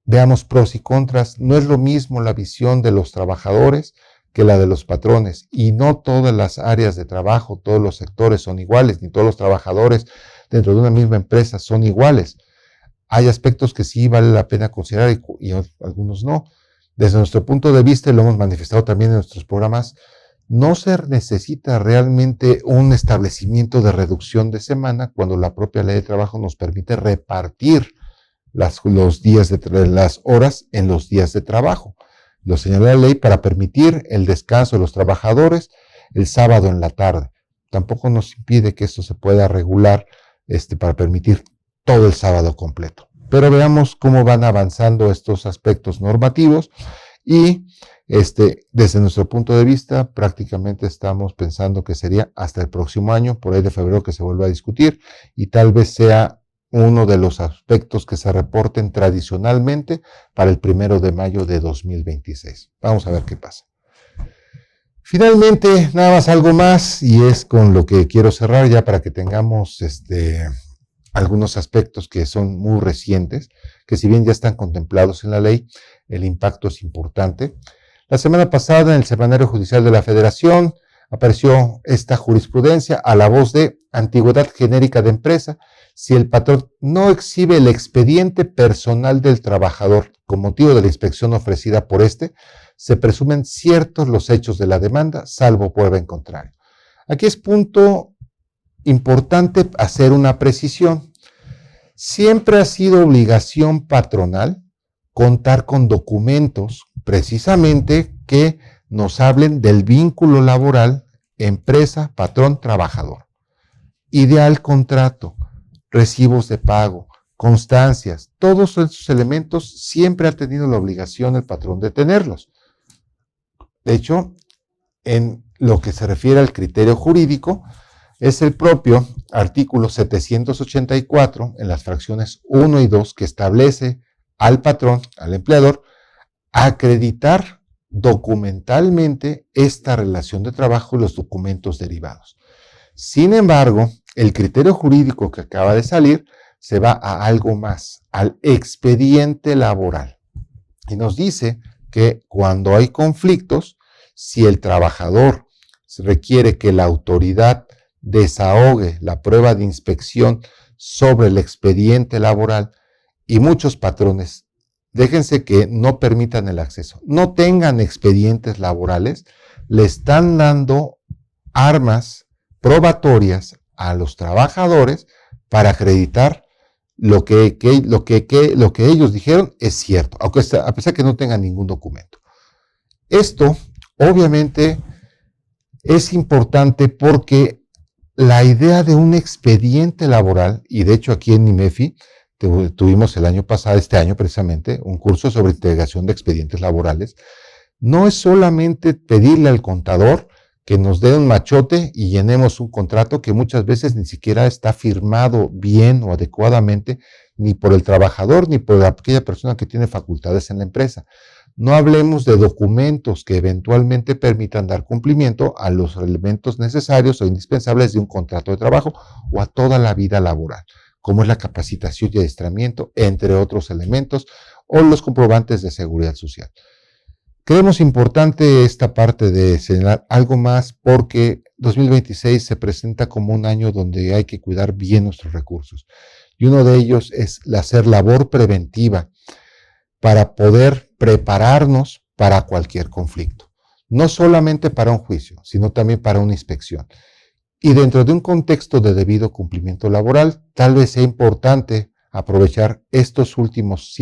veamos pros y contras. No es lo mismo la visión de los trabajadores que la de los patrones, y no todas las áreas de trabajo, todos los sectores son iguales, ni todos los trabajadores dentro de una misma empresa son iguales. Hay aspectos que sí vale la pena considerar y algunos no. Desde nuestro punto de vista, y lo hemos manifestado también en nuestros programas, no se necesita realmente un establecimiento de reducción de semana cuando la propia ley de trabajo nos permite repartir las horas en los días de trabajo. Lo señala la ley para permitir el descanso de los trabajadores el sábado en la tarde. Tampoco nos impide que esto se pueda regular para permitir todo el sábado completo. pero veamos cómo van avanzando estos aspectos normativos y desde nuestro punto de vista prácticamente estamos pensando que sería hasta el próximo año, por ahí de febrero, que se vuelva a discutir y tal vez sea uno de los aspectos que se reporten tradicionalmente para el 1 de mayo de 2026. Vamos a ver qué pasa. Finalmente, nada más algo más, y es con lo que quiero cerrar ya para que tengamos algunos aspectos que son muy recientes, que si bien ya están contemplados en la ley, el impacto es importante. La semana pasada en el Semanario Judicial de la Federación apareció esta jurisprudencia a la voz de antigüedad genérica de empresa. Si el patrón no exhibe el expediente personal del trabajador con motivo de la inspección ofrecida por se presumen ciertos los hechos de la demanda, salvo prueba en contrario. Aquí es punto importante hacer una precisión. Siempre ha sido obligación patronal contar con documentos precisamente que nos hablen del vínculo laboral empresa, patrón, trabajador. Ideal contrato, recibos de pago, constancias, todos esos elementos siempre ha tenido la obligación el patrón de tenerlos. De hecho, en lo que se refiere al criterio jurídico, es el propio artículo 784 en las fracciones 1 y 2 que establece al patrón, al empleador, acreditar documentalmente esta relación de trabajo y los documentos derivados. Sin embargo, el criterio jurídico que acaba de salir se va a algo más, al expediente laboral. Y nos dice que cuando hay conflictos, si el trabajador requiere que la autoridad desahogue la prueba de inspección sobre el expediente laboral, y muchos patrones, déjense que no permitan el acceso, no tengan expedientes laborales, le están dando armas probatorias a los trabajadores para acreditar lo que ellos dijeron es cierto, aunque a pesar que no tengan ningún documento. Esto, obviamente, es importante porque la idea de un expediente laboral, y de hecho aquí en IMEFI tuvimos el año pasado, este año precisamente, un curso sobre integración de expedientes laborales, no es solamente pedirle al contador que nos dé un machote y llenemos un contrato que muchas veces ni siquiera está firmado bien o adecuadamente ni por el trabajador ni por aquella persona que tiene facultades en la empresa. No hablemos de documentos que eventualmente permitan dar cumplimiento a los elementos necesarios o indispensables de un contrato de trabajo o a toda la vida laboral, como es la capacitación y adiestramiento, entre otros elementos, o los comprobantes de seguridad social. Creemos importante esta parte de señalar algo más porque 2026 se presenta como un año donde hay que cuidar bien nuestros recursos. Y uno de ellos es hacer labor preventiva para poder prepararnos para cualquier conflicto. No solamente para un juicio, sino también para una inspección. Y dentro de un contexto de debido cumplimiento laboral, tal vez sea importante aprovechar estos últimos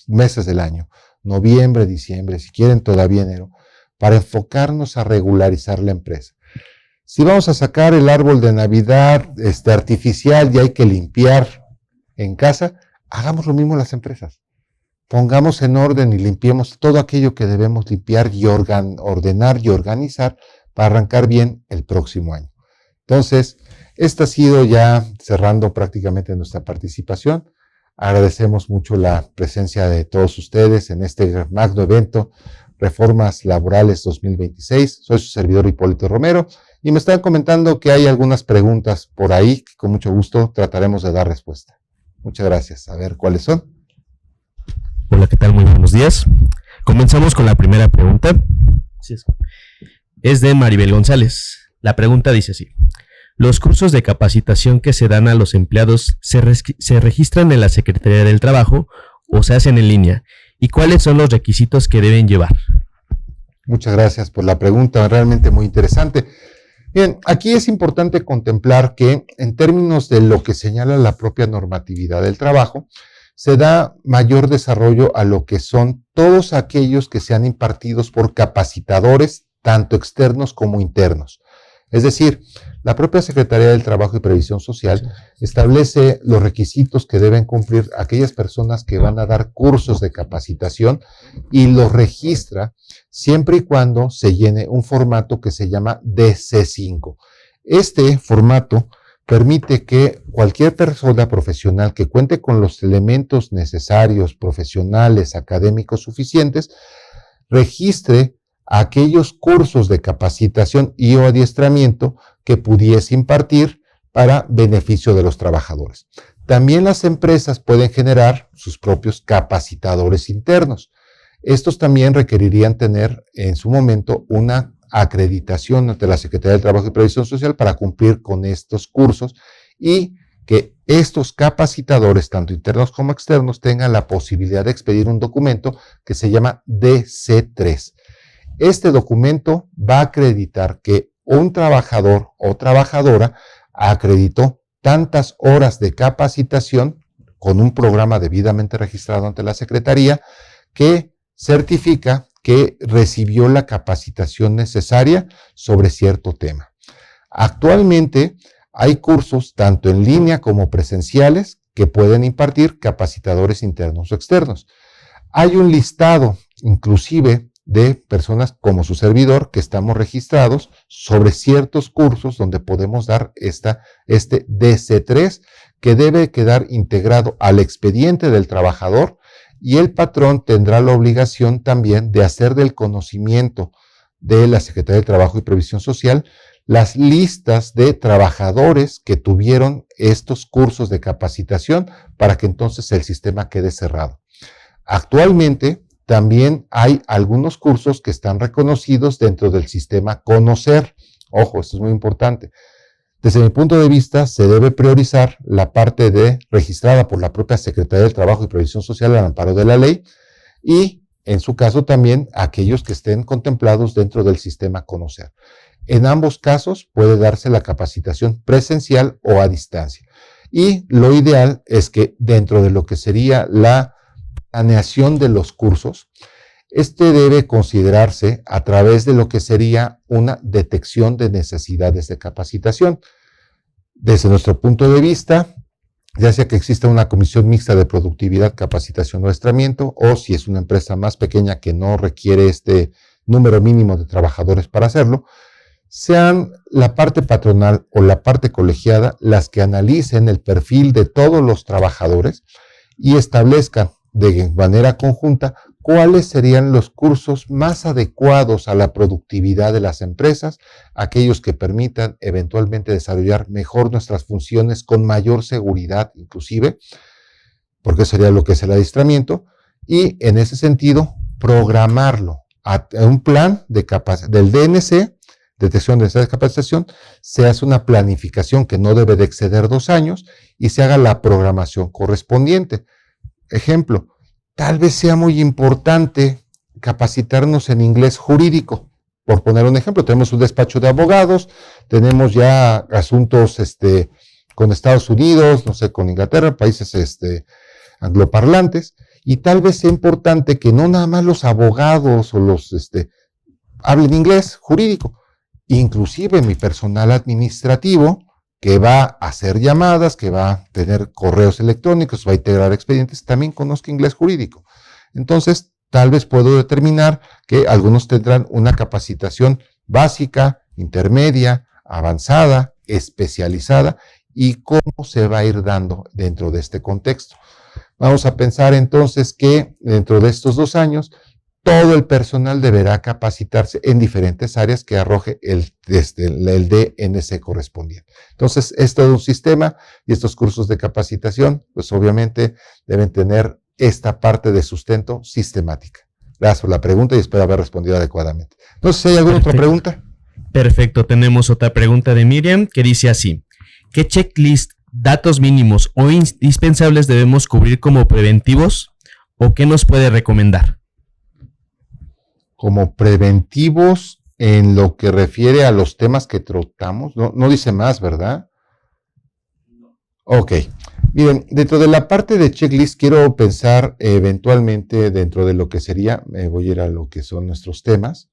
meses del año, noviembre, diciembre, si quieren todavía enero, para enfocarnos a regularizar la empresa. Si vamos a sacar el árbol de Navidad artificial y hay que limpiar en casa, hagamos lo mismo en las empresas. Pongamos en orden y limpiemos todo aquello que debemos limpiar y ordenar y organizar para arrancar bien el próximo año. Entonces, esta ha sido ya cerrando prácticamente nuestra participación. Agradecemos mucho la presencia de todos ustedes en este magno evento, Reformas Laborales 2026. Soy su servidor Hipólito Romero y me están comentando que hay algunas preguntas por ahí que con mucho gusto trataremos de dar respuesta. Muchas gracias. A ver cuáles son. Hola, ¿qué tal? Muy buenos días. Comenzamos con la primera pregunta. Es de Maribel González. La pregunta dice así. ¿Los cursos de capacitación que se dan a los empleados se registran en la Secretaría del Trabajo o se hacen en línea? ¿Y cuáles son los requisitos que deben llevar? Muchas gracias por la pregunta, realmente muy interesante. Bien, aquí es importante contemplar que en términos de lo que señala la propia normatividad del trabajo, se da mayor desarrollo a lo que son todos aquellos que sean impartidos por capacitadores, tanto externos como internos. Es decir, La propia Secretaría del Trabajo y Previsión Social establece los requisitos que deben cumplir aquellas personas que van a dar cursos de capacitación y los registra siempre y cuando se llene un formato que se llama DC5. Este formato permite que cualquier persona profesional que cuente con los elementos necesarios, profesionales, académicos suficientes, registre aquellos cursos de capacitación y o adiestramiento que pudiese impartir para beneficio de los trabajadores. También las empresas pueden generar sus propios capacitadores internos. Estos también requerirían tener en su momento una acreditación ante la Secretaría del Trabajo y Previsión Social para cumplir con estos cursos y que estos capacitadores, tanto internos como externos, tengan la posibilidad de expedir un documento que se llama DC3. Este documento va a acreditar que un trabajador o trabajadora acreditó tantas horas de capacitación con un programa debidamente registrado ante la Secretaría que certifica que recibió la capacitación necesaria sobre cierto tema. Actualmente hay cursos tanto en línea como presenciales que pueden impartir capacitadores internos o externos. Hay un listado, inclusive, de personas como su servidor que estamos registrados sobre ciertos cursos donde podemos dar este DC3 que debe quedar integrado al expediente del trabajador y el patrón tendrá la obligación también de hacer del conocimiento de la Secretaría de Trabajo y Previsión Social las listas de trabajadores que tuvieron estos cursos de capacitación para que entonces el sistema quede cerrado. Actualmente también hay algunos cursos que están reconocidos dentro del sistema Conocer. Ojo, esto es muy importante. Desde mi punto de vista, se debe priorizar la parte registrada por la propia Secretaría del Trabajo y Previsión Social al amparo de la ley y, en su caso, también aquellos que estén contemplados dentro del sistema Conocer. En ambos casos puede darse la capacitación presencial o a distancia. Y lo ideal es que dentro de lo que sería la planeación de los cursos, debe considerarse a través de lo que sería una detección de necesidades de capacitación. Desde nuestro punto de vista, ya sea que exista una comisión mixta de productividad, capacitación o adiestramiento, o si es una empresa más pequeña que no requiere este número mínimo de trabajadores para hacerlo, sean la parte patronal o la parte colegiada las que analicen el perfil de todos los trabajadores y establezcan de manera conjunta cuáles serían los cursos más adecuados a la productividad de las empresas, aquellos que permitan eventualmente desarrollar mejor nuestras funciones con mayor seguridad inclusive, porque sería lo que es el adiestramiento, y en ese sentido programarlo a un plan del DNC, detección de necesidades de capacitación, se hace una planificación que no debe de exceder 2 años y se haga la programación correspondiente. Ejemplo, tal vez sea muy importante capacitarnos en inglés jurídico. Por poner un ejemplo, tenemos un despacho de abogados, tenemos ya asuntos con Estados Unidos, no sé, con Inglaterra, países angloparlantes, y tal vez sea importante que no nada más los abogados o los hablen inglés jurídico, inclusive mi personal administrativo, que va a hacer llamadas, que va a tener correos electrónicos, va a integrar expedientes, también conozca inglés jurídico. Entonces, tal vez puedo determinar que algunos tendrán una capacitación básica, intermedia, avanzada, especializada, y cómo se va a ir dando dentro de este contexto. Vamos a pensar entonces que dentro de estos 2 años, todo el personal deberá capacitarse en diferentes áreas que arroje el DNC correspondiente. Entonces, es todo un sistema y estos cursos de capacitación, pues obviamente deben tener esta parte de sustento sistemática. Gracias por la pregunta y espero haber respondido adecuadamente. No sé si hay alguna otra pregunta. Perfecto, tenemos otra pregunta de Miriam que dice así: ¿qué checklist, datos mínimos o indispensables debemos cubrir como preventivos o qué nos puede recomendar? Como preventivos en lo que refiere a los temas que tratamos, no dice más, ¿verdad? Ok, miren, dentro de la parte de checklist quiero pensar eventualmente dentro de lo que sería, voy a ir a lo que son nuestros temas.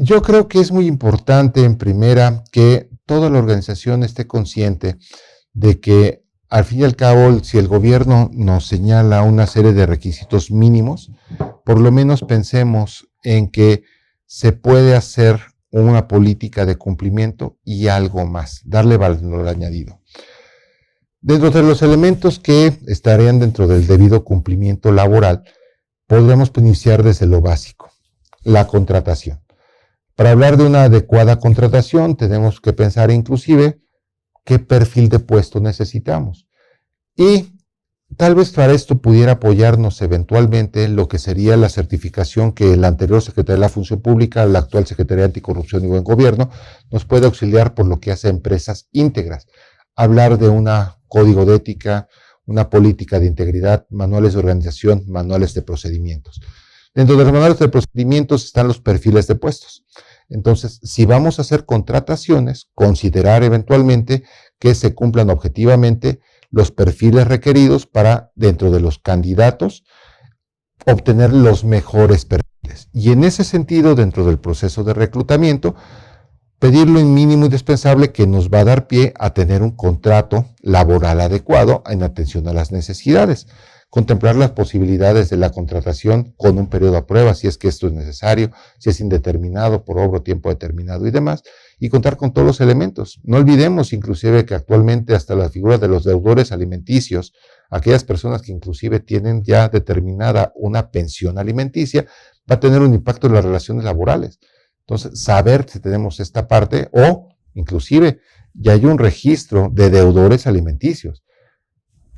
Yo creo que es muy importante, en primera, que toda la organización esté consciente de que, al fin y al cabo, si el gobierno nos señala una serie de requisitos mínimos, por lo menos pensemos en que se puede hacer una política de cumplimiento y algo más, darle valor añadido. Dentro de los elementos que estarían dentro del debido cumplimiento laboral, podríamos iniciar desde lo básico, la contratación. Para hablar de una adecuada contratación, tenemos que pensar inclusive qué perfil de puesto necesitamos. Y tal vez para esto pudiera apoyarnos eventualmente lo que sería la certificación que la anterior Secretaría de la Función Pública, la actual Secretaría de Anticorrupción y Buen Gobierno, nos puede auxiliar por lo que hace empresas íntegras. Hablar de un código de ética, una política de integridad, manuales de organización, manuales de procedimientos. Dentro de los manuales de procedimientos están los perfiles de puestos. Entonces, si vamos a hacer contrataciones, considerar eventualmente que se cumplan objetivamente los perfiles requeridos para, dentro de los candidatos, obtener los mejores perfiles. Y en ese sentido, dentro del proceso de reclutamiento, pedir lo mínimo indispensable que nos va a dar pie a tener un contrato laboral adecuado en atención a las necesidades. Contemplar las posibilidades de la contratación con un periodo a prueba, si es que esto es necesario, si es indeterminado, por obra o tiempo determinado y demás, y contar con todos los elementos. No olvidemos inclusive que actualmente hasta la figura de los deudores alimenticios, aquellas personas que inclusive tienen ya determinada una pensión alimenticia, va a tener un impacto en las relaciones laborales. Entonces, saber si tenemos esta parte o inclusive ya hay un registro de deudores alimenticios.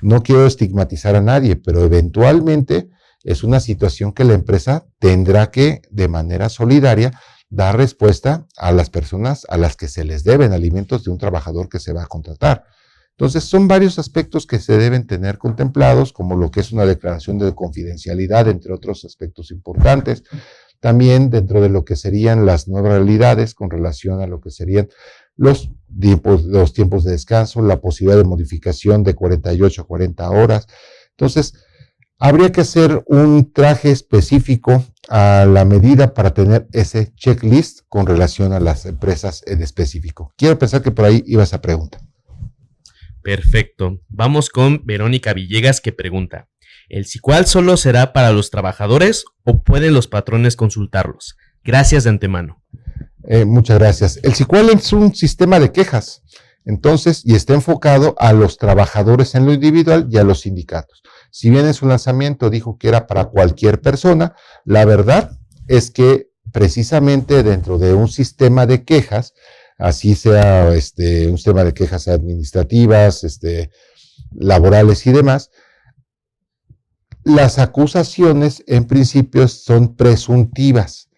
No quiero estigmatizar a nadie, pero eventualmente es una situación que la empresa tendrá que, de manera solidaria, dar respuesta a las personas a las que se les deben alimentos de un trabajador que se va a contratar. Entonces, son varios aspectos que se deben tener contemplados, como lo que es una declaración de confidencialidad, entre otros aspectos importantes. También dentro de lo que serían las nuevas realidades con relación a lo que serían los tiempos de descanso, la posibilidad de modificación de 48 a 40 horas. Entonces, habría que hacer un traje específico a la medida para tener ese checklist con relación a las empresas en específico. Quiero pensar que por ahí iba esa pregunta. Perfecto. Vamos con Verónica Villegas, que pregunta: ¿el SICUAL solo será para los trabajadores o pueden los patrones consultarlos? Gracias de antemano. Muchas gracias. El SICUAL es un sistema de quejas, entonces, y está enfocado a los trabajadores en lo individual y a los sindicatos. Si bien en su lanzamiento dijo que era para cualquier persona, la verdad es que precisamente dentro de un sistema de quejas, así sea un sistema de quejas administrativas, laborales y demás, las acusaciones en principio son presuntivas.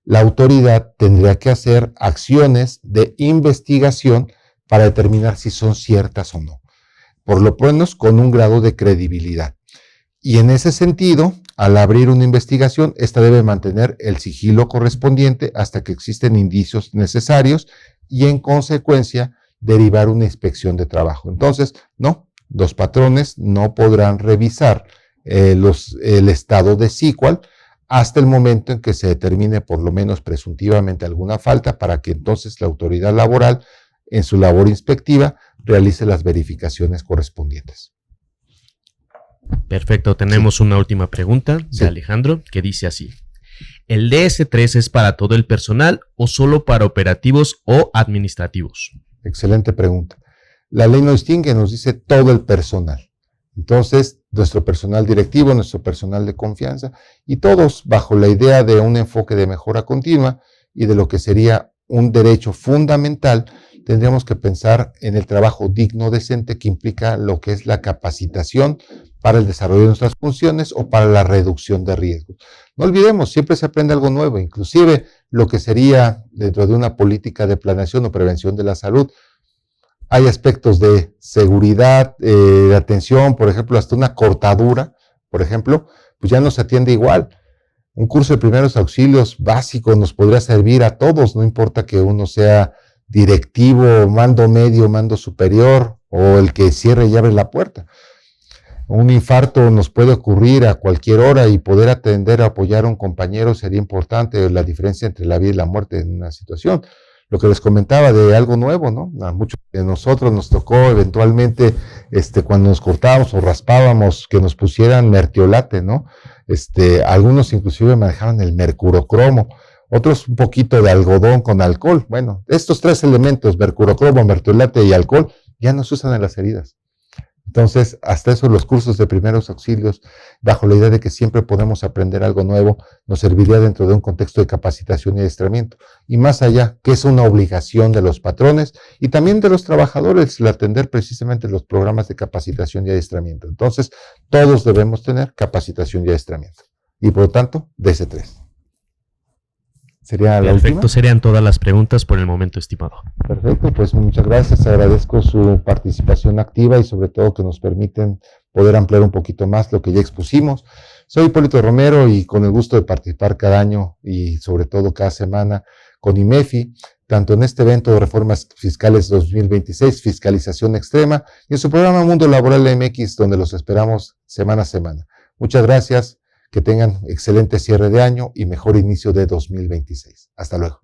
La autoridad tendría que hacer acciones de investigación para determinar si son ciertas o no, por lo menos con un grado de credibilidad. Y en ese sentido, al abrir una investigación, esta debe mantener el sigilo correspondiente hasta que existen indicios necesarios y en consecuencia derivar una inspección de trabajo. Entonces, no, los patrones no podrán revisar el estado de SICUAL hasta el momento en que se determine por lo menos presuntivamente alguna falta, para que entonces la autoridad laboral en su labor inspectiva realice las verificaciones correspondientes. Perfecto, tenemos una última pregunta de Alejandro, que dice así: ¿el DS3 es para todo el personal o solo para operativos o administrativos? Excelente pregunta. La ley no distingue, nos dice todo el personal. Entonces, nuestro personal directivo, nuestro personal de confianza y todos bajo la idea de un enfoque de mejora continua y de lo que sería un derecho fundamental, tendríamos que pensar en el trabajo digno, decente, que implica lo que es la capacitación para el desarrollo de nuestras funciones o para la reducción de riesgos. No olvidemos, siempre se aprende algo nuevo, inclusive lo que sería dentro de una política de planeación o prevención de la salud. Hay aspectos de seguridad, de atención, por ejemplo, hasta una cortadura, por ejemplo, pues ya no se atiende igual. Un curso de primeros auxilios básicos nos podría servir a todos, no importa que uno sea directivo, mando medio, mando superior o el que cierre y abre la puerta. Un infarto nos puede ocurrir a cualquier hora y poder atender o apoyar a un compañero sería importante, la diferencia entre la vida y la muerte en una situación. Lo que les comentaba de algo nuevo, ¿no? A muchos de nosotros nos tocó eventualmente, cuando nos cortábamos o raspábamos, que nos pusieran mertiolate, ¿no? Algunos inclusive manejaban el mercurocromo, otros un poquito de algodón con alcohol. Bueno, estos tres elementos, mercurocromo, mertiolate y alcohol, ya no se usan en las heridas. Entonces, hasta eso, los cursos de primeros auxilios, bajo la idea de que siempre podemos aprender algo nuevo, nos serviría dentro de un contexto de capacitación y adiestramiento. Y más allá, que es una obligación de los patrones y también de los trabajadores, el atender precisamente los programas de capacitación y adiestramiento. Entonces, todos debemos tener capacitación y adiestramiento. Y por lo tanto, DC3. ¿Sería la última? Perfecto, serían todas las preguntas por el momento, estimado. Perfecto, pues muchas gracias, agradezco su participación activa y sobre todo que nos permiten poder ampliar un poquito más lo que ya expusimos. Soy Hipólito Romero y con el gusto de participar cada año y sobre todo cada semana con IMEFI, tanto en este evento de Reformas Fiscales 2026, Fiscalización Extrema, y en su programa Mundo Laboral MX, donde los esperamos semana a semana. Muchas gracias. Que tengan excelente cierre de año y mejor inicio de 2026. Hasta luego.